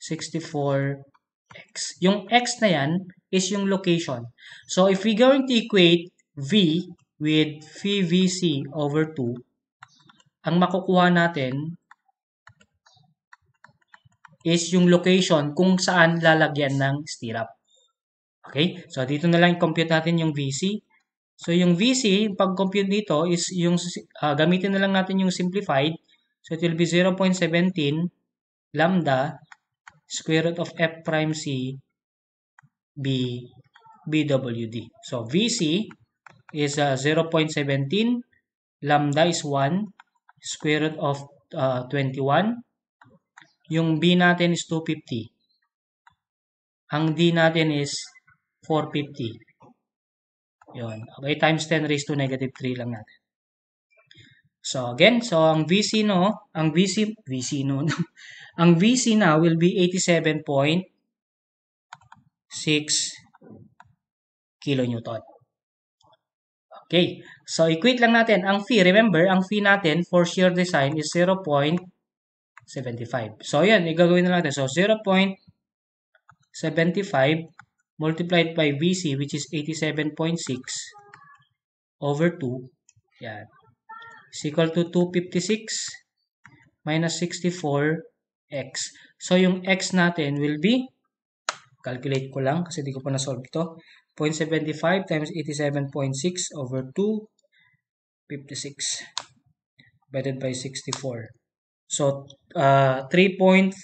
64X. Yung X na yan is yung location. So, if we're going to equate V with VVC over 2, ang makukuha natin is yung location kung saan lalagyan ng stirrup. Okay? So, dito na lang compute natin yung VC. So, yung VC, pag-compute dito is yung, gamitin na lang natin yung simplified. So, it will be 0.17 lambda square root of F prime C BWD. So, VC is 0.17. Lambda is 1. Square root of 21. Yung B natin is 250. Ang D natin is 450. Yun. Okay, times 10 raised to negative 3 lang natin. So, again, so ang VC no, ang VC now will be 87.6 kilonewton. Okay, so equate lang natin. Ang phi, remember, ang phi natin for shear design is 0.75. So, yan, igagawin na natin. So, 0.75 multiplied by VC, which is 87.6 over 2. Yan. Is equal to 256 minus 64x. So, yung x natin will be, calculate ko lang kasi di ko pa na-solve ito, 0.75 times 87.6 over 256 divided by 64. So, 3.49.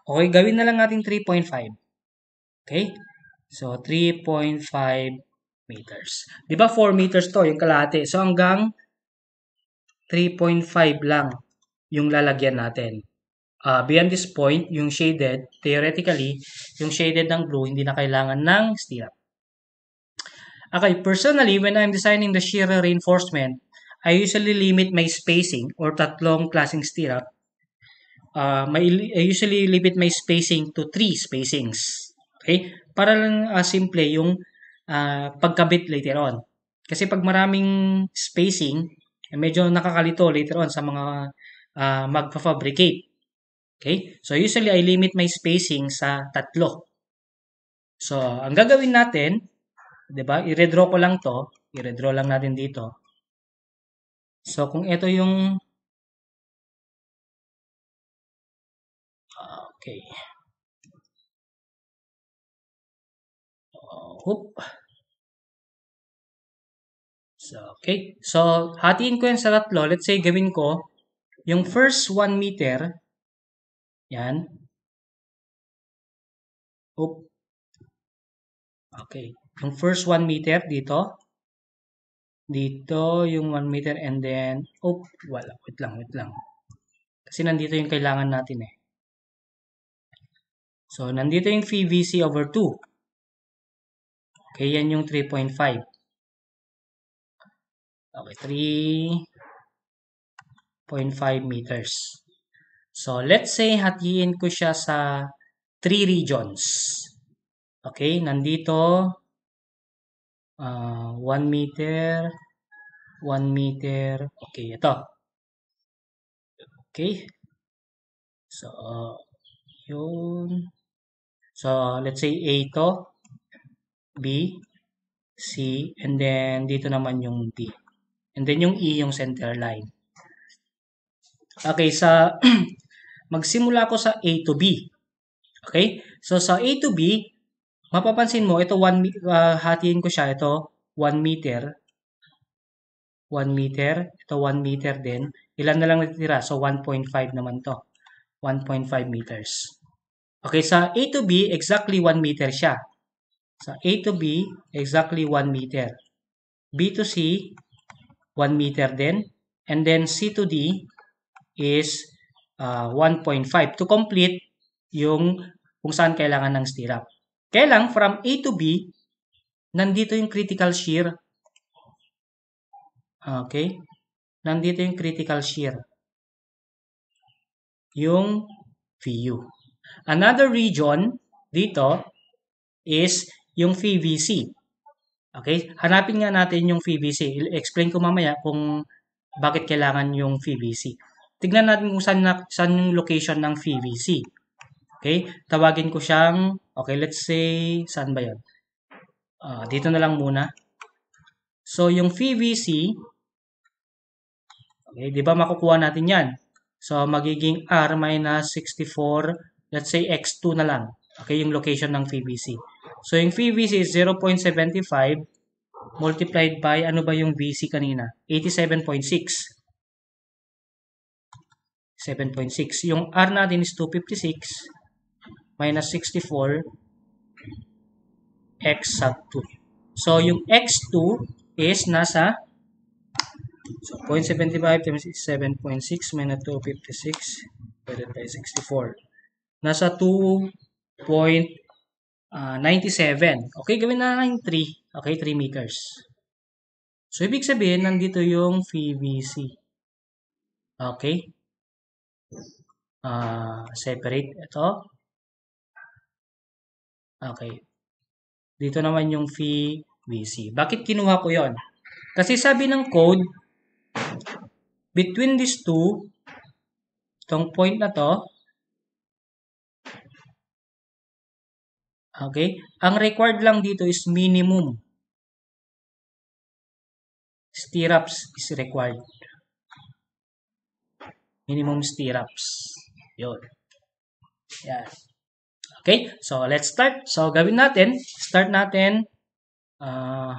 Okay, gawin na lang natin 3.5. Okay? So, 3.5 meters. Di ba 4 meters to, yung kalahati. So, hanggang 3.5 lang yung lalagyan natin. Beyond this point, yung shaded, theoretically, yung shaded ng blue, hindi na kailangan ng stirrup. Okay, personally, when I'm designing the shear reinforcement, I usually limit my spacing or tatlong klaseng stirrup. I usually limit my spacing to 3 spacings. Okay? Para lang simple yung pagkabit later on. Kasi pag maraming spacing, medyo nakakalito later on sa mga magpa-fabricate. Okay? So, usually, I limit my spacing sa 3. So, ang gagawin natin, diba? I-redraw ko lang to. I-redraw lang natin dito. So, kung ito yung okay. So, okay. So, hatiin ko yan sa 3. Let's say, gawin ko yung first 1 meter. Yan. Okay. Yung first 1 meter dito. Dito yung 1 meter and then, wala. Wait lang. Kasi nandito yung kailangan natin eh. So, nandito yung VVC over 2. Okay, yan yung 3.5. Okay, 3.5 meters. So, let's say hatiin ko siya sa 3 regions. Okay, nandito 1 meter, 1 meter. Okay, ito. Okay. So, yun. So, let's say A to, B, C, and then dito naman yung D. And then yung E, yung center line. Okay, magsimula ako sa A to B. Okay? So, sa A to B, mapapansin mo, ito hatiin ko siya, ito 1 meter. 1 meter. Ito 1 meter din. Ilan na lang natitira? So, 1.5 naman to. 1.5 meters. Okay, sa A to B, exactly 1 meter siya. Sa A to B, exactly 1 meter. B to C, 1 meter din. And then C to D is 1.5 to complete yung kung saan kailangan ng stirrup. Kaya lang, from A to B, nandito yung critical shear. Okay? Nandito yung critical shear. Yung VU. Another region dito is yung VVC. Okay? Hanapin nga natin yung VVC. I-explain ko mamaya kung bakit kailangan yung VVC. Tignan natin kung saan yung location ng VVC. Okay? Tawagin ko siyang, okay, let's say, saan ba yun? Dito na lang muna. So, yung VVC, okay, di ba makukuha natin yan? So, magiging R minus 64, let's say X2 na lang. Okay, yung location ng VVC. So, yung VVC is 0.75 multiplied by, ano ba yung VC kanina? 87.6. 7.6. Yung R natin is 256 minus 64 X sub 2. So, yung X2 is nasa 0.75 times 7.6 minus 256 divided by 64. Nasa 2.97. Okay, gawin na lang 3. Okay, 3 meters. So, ibig sabihin, nandito yung VVC. Okay. Separate ito. Okay. Dito naman yung VVC. Bakit kinuha ko yon? Kasi sabi ng code, between these two, itong point na to, okay, ang required lang dito is minimum stirrups is required. Minimum stirrups. Yun. Yan. Okay, so let's start. So gawin natin, start natin A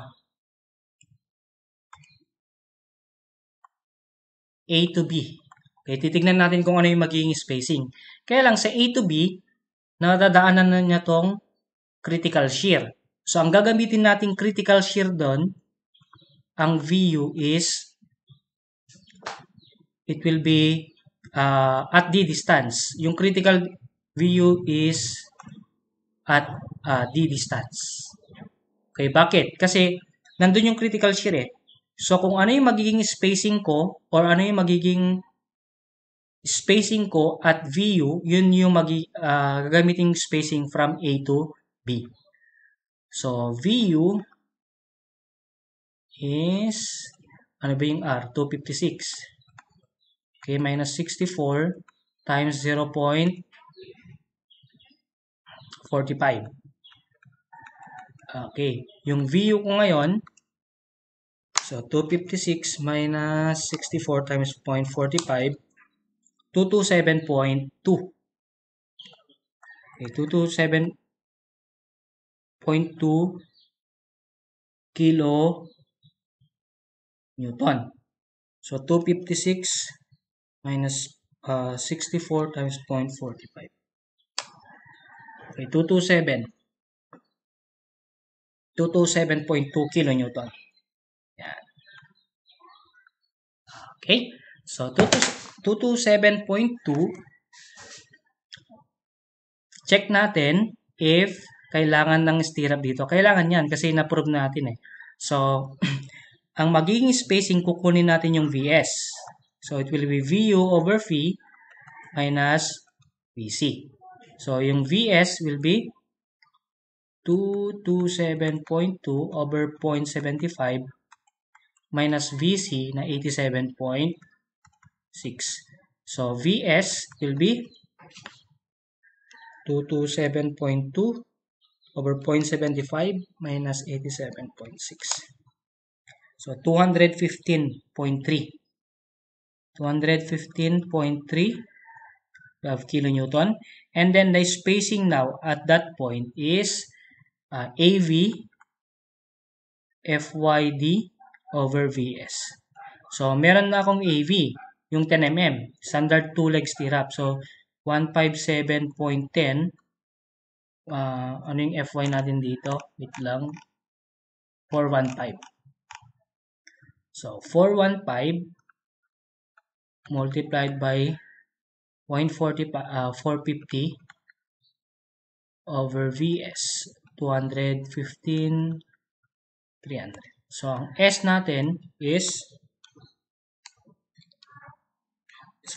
to B. Okay, titignan natin kung ano yung magiging spacing. Kaya lang sa A to B, nadadaanan na niya tong critical shear. So ang gagamitin nating critical shear doon, ang VU is, it will be at D distance. Yung critical VU is at D distance. Okay, bakit? Kasi nandun yung critical shear eh. So, kung ano yung magiging spacing ko or ano yung magiging spacing ko at VU, yun yung gagamiting spacing from A to B. So, VU is, ano ba yung R? 256. Okay, minus 64 times 0.45. Okay, yung VU ko ngayon, so 256 minus 64 times 0.45, 227.2. Okay, 227.2 kilo Newton. So 256 minus 64 times 0.45. Okay, 227.2 kilonewton. Yan. Okay, so 227.2. Check natin if kailangan ng stirrup dito. Kailangan yan kasi na-prove natin eh. So, ang magiging spacing, kukunin natin yung VS. So, it will be VU over V minus VC. So, yung VS will be 227.2 over 0.75 minus VC na 87.6. So, VS will be 227.2 over 0.75 minus 87.6. So 215.3. 215.3 we have kilonewton. And then the spacing now at that point is AV FYD over VS. So meron na akong AV, yung 10 mm, standard 2-leg stirrup. So 157.10. Ano yung FY natin dito? Wait lang. 415. So 415 multiplied by 450 over VS 215 300. So ang S natin is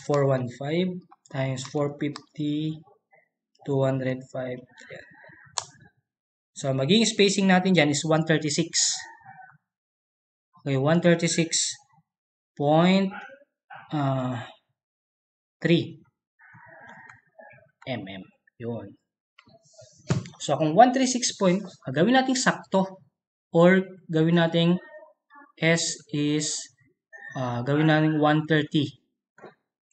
415 times 450 205 300. So magiging spacing natin dyan is 136. Okay, 136.3 mm. Yun. So kung 136 point, gawin natin sakto or gawin natin S is gawin natin 130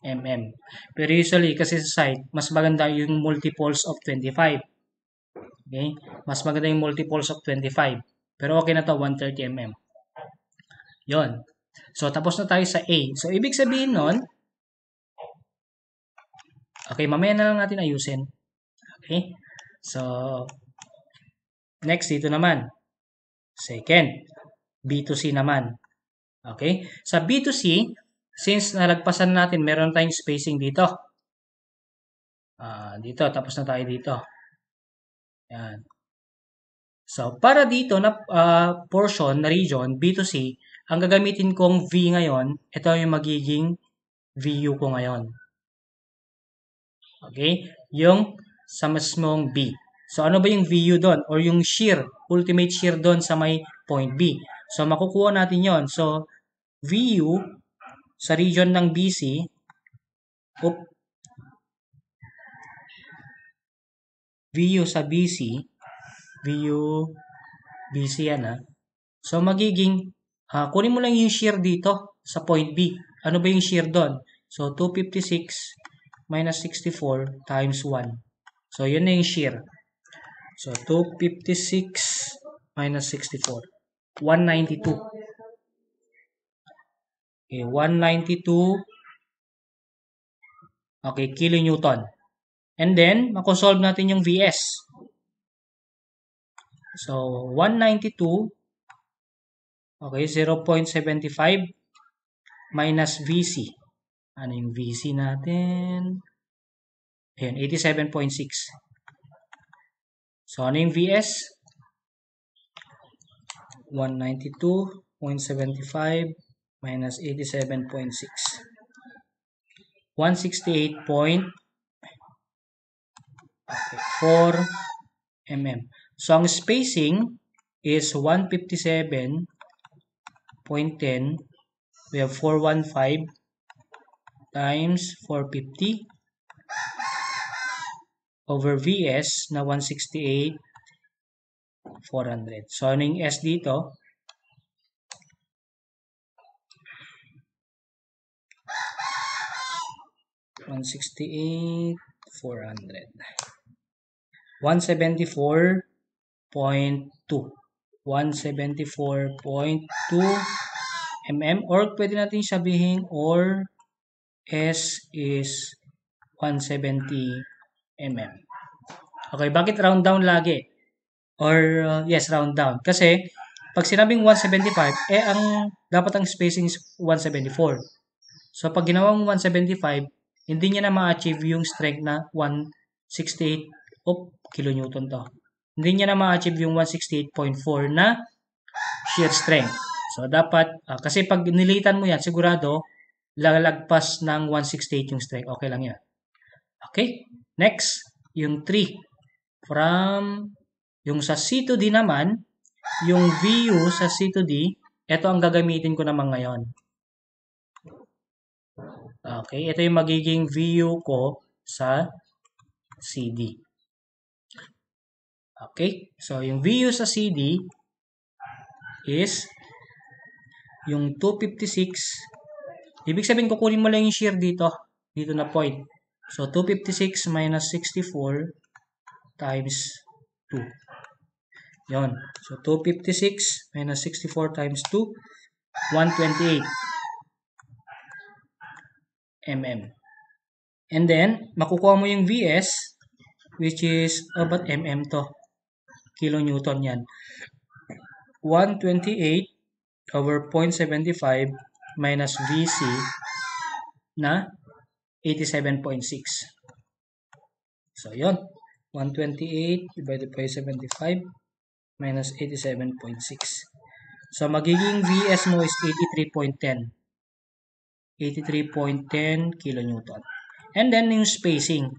mm. Pero usually kasi sa site, mas maganda yung multiples of 25. Okay? Mas maganda yung multiples of 25. Pero okay na to 130 mm. Yon. So tapos na tayo sa A. So ibig sabihin nun, okay, mamaya na lang natin ayusin. Okay? So next dito naman. Second, B to C naman. Okay? Sa B to C, since nalagpasan natin, meron tayong spacing dito. Dito, tapos na tayo dito. Yan. So, para dito na portion, na region, B to C, ang gagamitin kong V ngayon, ito yung magiging VU ko ngayon. Okay? Yung sa mismong B. So, ano ba yung VU doon? Or yung shear, ultimate shear doon sa may point B. So, makukuha natin yon. So, VU sa region ng BC, VU sa BC, VU, BC yan So, magiging, kunin mo lang yung shear dito sa point B. Ano ba yung shear doon? So, 256 minus 64 times 1. So, yun na yung shear. So, 256 minus 64. 192. Okay, 192. Okay, kilonewton. And then, makosolve natin yung VS. So, 192. Okay, 0.75 minus VC. Ano yung VC natin? Ayan, 87.6. So, ano yung VS? 192.75 minus 87.6. 168.4 mm. So, ang spacing is 157.10. We have 415 times 450 over VS na 168.400. So, ano yung S dito? $168,400. 174.2. 174.2 mm or pwede natin sabihin or S is 170 mm. Okay, bakit round down lagi? Or yes, round down. Kasi pag sinabing 175, ang dapat ang spacing is 174. So pag ginawang 175, hindi niya na ma-achieve yung strength na 168 kilonewton to. Hindi niya na ma-achieve yung 168.4 na shear strength. So dapat, kasi pag nilitan mo yan, sigurado, lalagpas ng 168 yung strength. Okay lang yan. Okay, next, yung 3. From, yung sa C to D naman, yung VU sa C to D, ito ang gagamitin ko naman ngayon. Okay, ito yung magiging VU ko sa CD. Okay? So, yung VU sa CD is yung 256. Ibig sabihin, kukunin mo lang yung shear dito. Dito na point. So, 256 minus 64 times 2. Yun. So, 256 minus 64 times 2, 128 mm. And then, makukuha mo yung VS, which is, ba't mm to? Kilonewton yan. 128 over 0.75 minus VC na 87.6. So, yun. 128 divided by 75 minus 87.6. So, magiging VS mo is 83.10. 83.10 kilonewton. And then, yung spacing.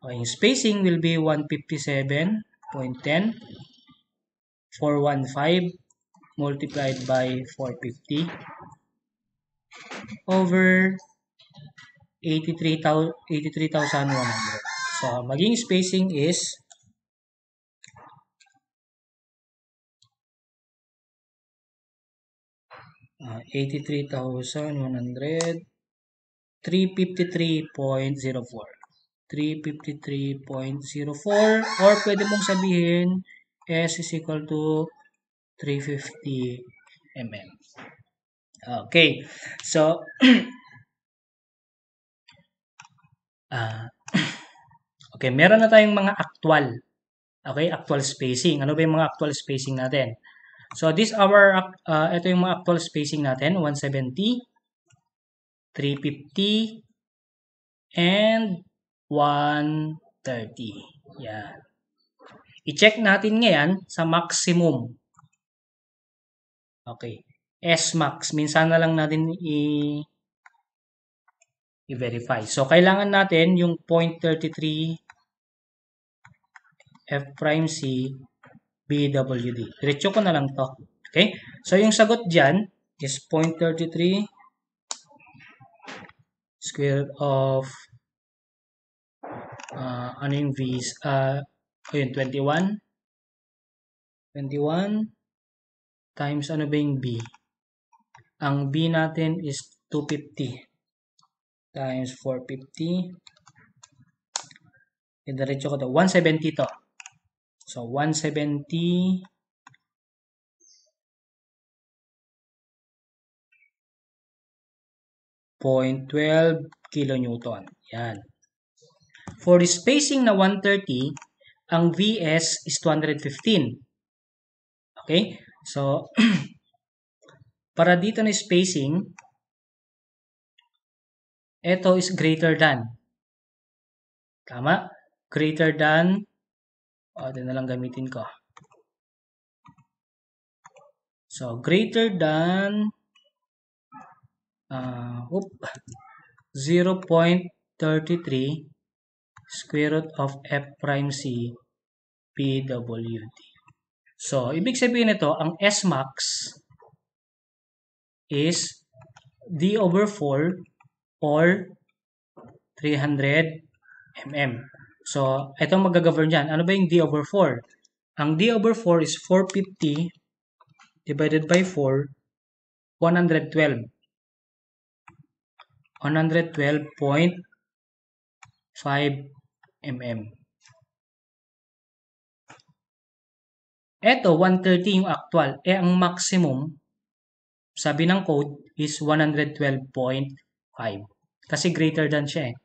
Okay, yung spacing will be 157.10 415 multiplied by 450 over 83,100. So, maging spacing is 83,100, 353.04. 353.04 or pwede mong sabihin S is equal to 350 mm. Okay. So, okay, meron na tayong mga actual. Okay, actual spacing. Ano ba yung mga actual spacing natin? So, ito yung mga actual spacing natin. 170, 350, and 130. Yan. I-check natin ngayon sa maximum. Okay. S-max. Minsan na lang natin i-verify. So, kailangan natin yung 0.33 F'C BWD. Diretso ko na lang to. Okay? So, yung sagot dyan is 0.33 square root of ano yung V? Ayun, 21. 21 times ano ba yung B? Ang B natin is 250 times 450. Diretso ko to. 170 to. So, 170 0.12 kilonewton. Yan. For the spacing na 130, ang VS is 215. Okay? So, para dito na spacing, ito is greater than. Tama? Greater than, ito na lang gamitin ko. So, greater than 0.33 square root of F'C PWD. So, ibig sabihin nito, ang S-max is D over 4 or 300 mm. So, ito mag-govern dyan. Ano ba yung D over 4? Ang D over 4 is 450 divided by 4, 112. 112.5 mm. Ito, 130 yung actual. Ang maximum, sabi ng code, is 112.5. Kasi greater than siya eh.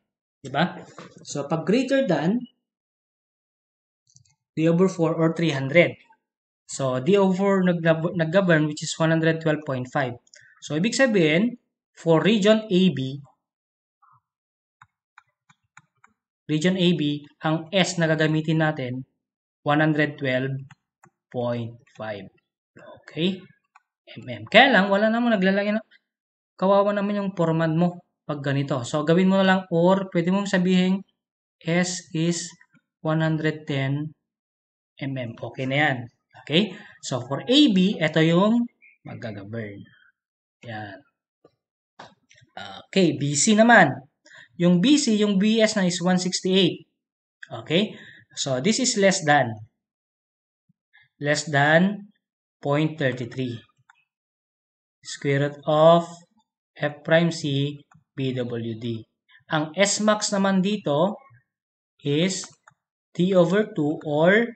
Diba? So, pag greater than, D over 4 or 300. So, D over 4 nag-govern which is 112.5. So, ibig sabihin, for region AB, ang S na gagamitin natin, 112.5. Okay? Mm. Kaya lang, wala naman naglalagay na, kawawa naman yung foreman mo pag ganito. So, gawin mo na lang or pwede mong sabihin S is 110 mm. Okay na yan. Okay? So, for AB, ito yung mag-govern. Yan. Okay, BC naman. Yung BC, yung BS na is 168. Okay? So, this is less than. less than 0.33. Square root of F prime C BWD. Ang S max naman dito is D over 2 or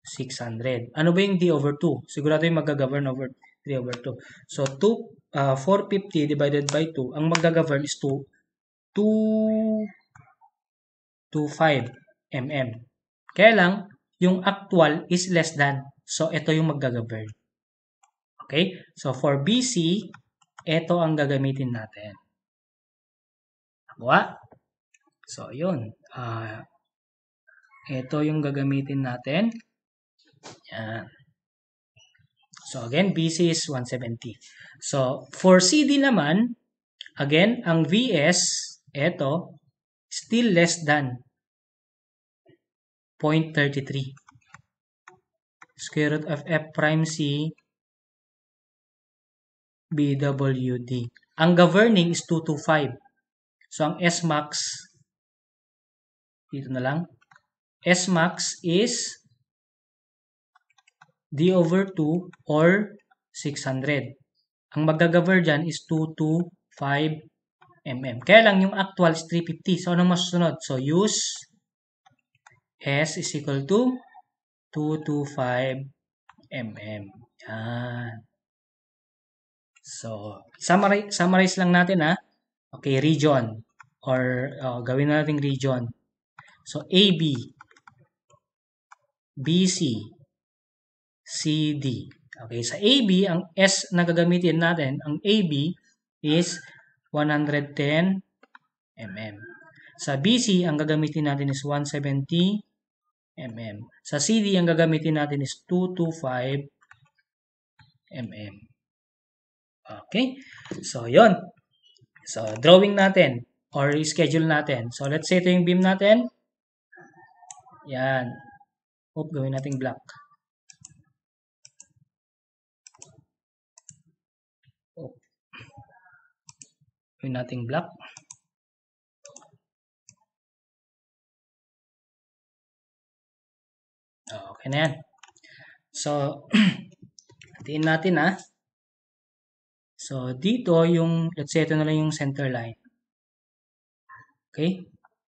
600. Ano ba yung D over 2? Sigurado yung mag-govern over 3 over 2. So, 450 divided by 2, ang mag-govern is 225 mm. Kaya lang, yung actual is less than. So, ito yung mag-govern. Okay? So, for BC, ito ang gagamitin natin. Nakuha? So, yun. Ito yung gagamitin natin. Yan. So, again, BC is 170. So, for CD naman, again, ang VS, ito, still less than 0.33. Square root of F prime C BWD. Ang governing is 225. So, ang S max, dito na lang, S max is D over 2 or 600. Ang mag-govern dyan is 225 mm. Kaya lang yung actual is 350. So, anong masusunod? So, use S is equal to 225 mm. Yan. So, summarize lang natin ha. Okay, region. Or gawin natin region. So, AB, BC, CD. Okay, sa AB, ang S na gagamitin natin, ang AB is 110 mm. Sa BC, ang gagamitin natin is 170 mm. Sa CD, ang gagamitin natin is 225 mm. Okay? So, yon. So, drawing natin or schedule natin. So, let's say ito yung beam natin. Yan. Gawin nating black. Gawin nating black. Okay na yan. So, hatiin natin ha. So, dito yung, let's say ito na lang yung center line. Okay?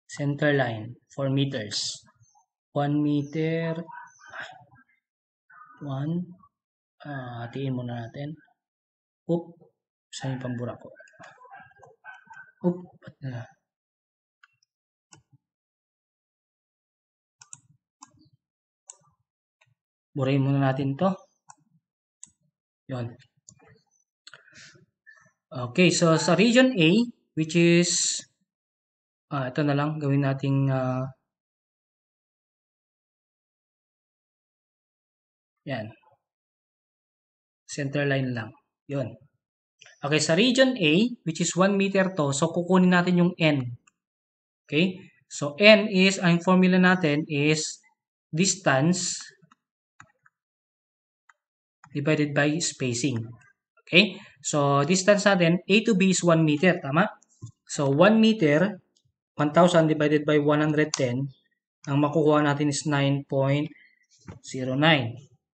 Center line, 4 meters. 1 meter, 1, hatiin muna natin. Saan yung pambura ko? Ba't na? Burahin muna natin to. Yun. Okay, so sa region A, which is, ito na lang, gawin nating, yan. Center line lang. Yun. Okay, sa region A, which is 1 meter to, so kukunin natin yung N. Okay? So, N is, ang formula natin is distance divided by spacing. Okay? So, distance natin, A to B is 1 meter. Tama? So, 1 meter, 1,000 divided by 110, ang makukuha natin is 9.09.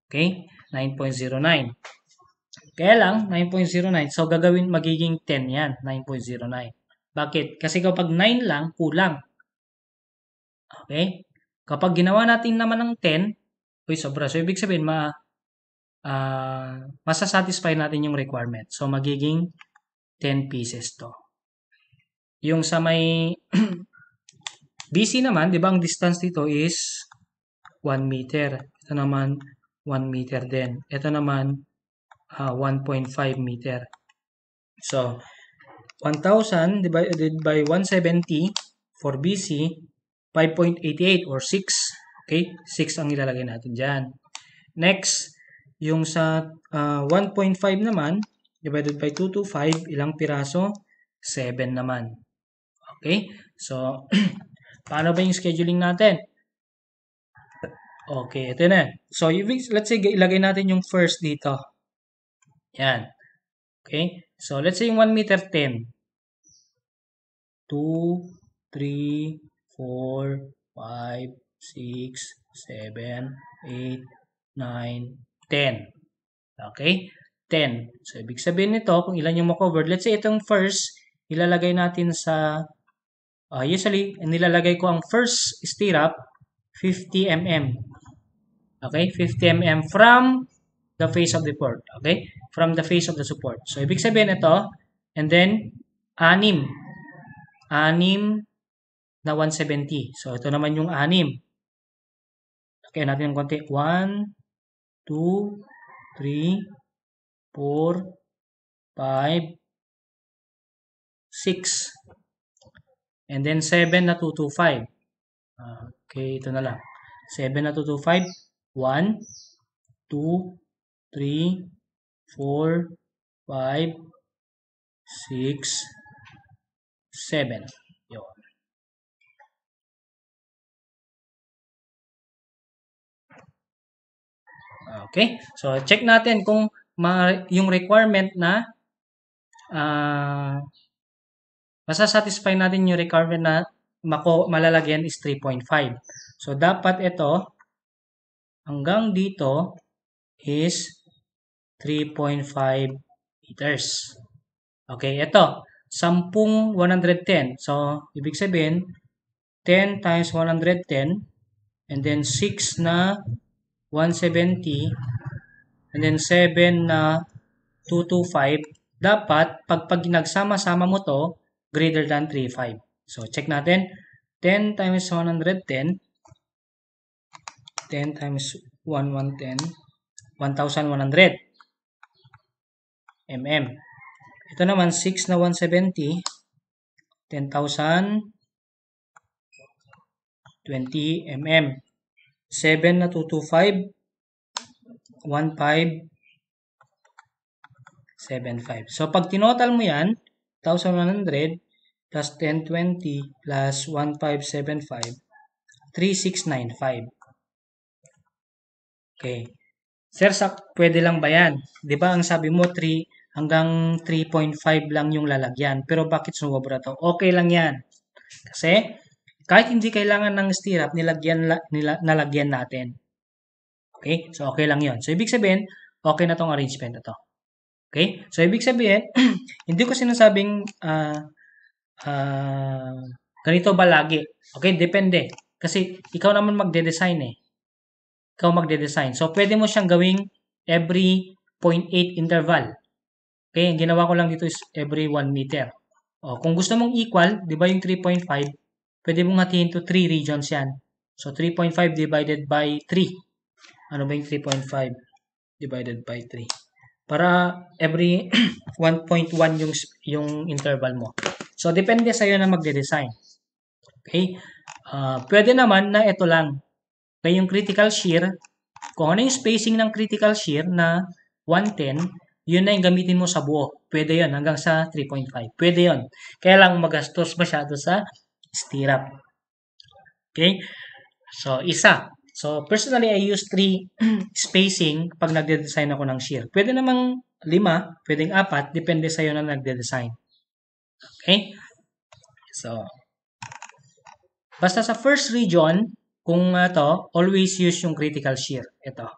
Okay? 9.09. Kaya lang, 9.09. So, magiging 10 yan. 9.09. Bakit? Kasi kapag 9 lang, kulang. Okay? Kapag ginawa natin naman ng 10, sobra. So, ibig sabihin, masasatisfy natin yung requirement. So, magiging 10 pieces to. Yung sa may BC naman, di ba, ang distance dito is 1 meter. Ito naman, 1 meter din. Ito naman, 1.5 meter. So, 1,000 divided by 170 for BC, 5.88 or 6. Okay? 6 ang ilalagay natin dyan. Next, yung sa 1.5 naman, divided by 225, ilang piraso? 7 naman. Okay? So, paano ba yung scheduling natin? Okay, ito na. So, let's say, ilagay natin yung first dito. Yan. Okay? So, let's say yung 1 meter, 10. 2, 3, 4, 5, 6, 7, 8, 9, 10. Okay? 10. So, ibig sabihin nito, kung ilan yung ma-covered, let's say itong first, ilalagay natin sa, usually, nilalagay ko ang first stirrup, 50 mm. Okay? 50 mm from the face of the support. Okay? From the face of the support. So, ibig sabihin ito, and then, 6. 6 na 170. So, ito naman yung 6. Okay, natin ng konti. 1, 2, 3, 4, 5, 6. And then 7 na 225. Okay, ito na lang. 7 na 225. 1, 2, 3, 4, 5, 6, 7. Yun. Okay, so check natin kung yung requirement na masasatisfy natin yung requirement na malalagyan is 3.5. So, dapat ito, hanggang dito is 3.5 meters. Okay, ito, 10 110. So, ibig sabihin, 10 times 110, and then 6 na 170, and then 7 na 225, dapat, pag nagsama-sama mo to, greater than 3.5. So, check natin. 10 times 110, 10 times 110, 1,100 mm. Ito naman, 6 na 170, 10,020 mm. 7 na 225, 1,575. So, pag tinotal mo yan, 1,100 plus 1020 plus 1,575, 3,695. Okay. Sir, pwede lang ba yan? Di ba ang sabi mo, 3 hanggang 3.5 lang yung lalagyan. Pero bakit sumobra to? Okay lang yan. Kasi, kahit hindi kailangan ng stirrup, nalagyan natin. Okay? So, okay lang yon. So, ibig sabihin, okay na tong arrangement na to. Okay? So, ibig sabihin, hindi ko sinasabing ganito ba lagi? Okay? Depende. Kasi, ikaw naman magde-design eh. Ikaw magde-design. So, pwede mo siyang gawing every 0.8 interval. Okay? Ang ginawa ko lang dito is every 1 meter. O, kung gusto mong equal, di ba yung 3.5, pwede mong hatiin to 3 regions yan. So, 3.5 divided by 3. Ano ba yung 3.5 divided by 3? Para every 1.1 yung interval mo. So, depende sa'yo na magde-design. Okay? Pwede naman na ito lang. Okay, yung critical shear, kung ano yung spacing ng critical shear na 110, yun na yung gamitin mo sa buo. Pwede yun, hanggang sa 3.5. Pwede yun. Kaya lang magastos masyado sa stirrup. Okay? So, isa. So, personally, I use 3 spacing pag nagde-design ako ng shear. Pwede namang 5, pwedeng 4, depende sa'yo na nagde-design. Okay? So, basta sa first region, kung always use yung critical shear. Ito.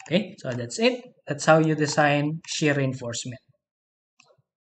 Okay? So, that's it. That's how you design shear reinforcement.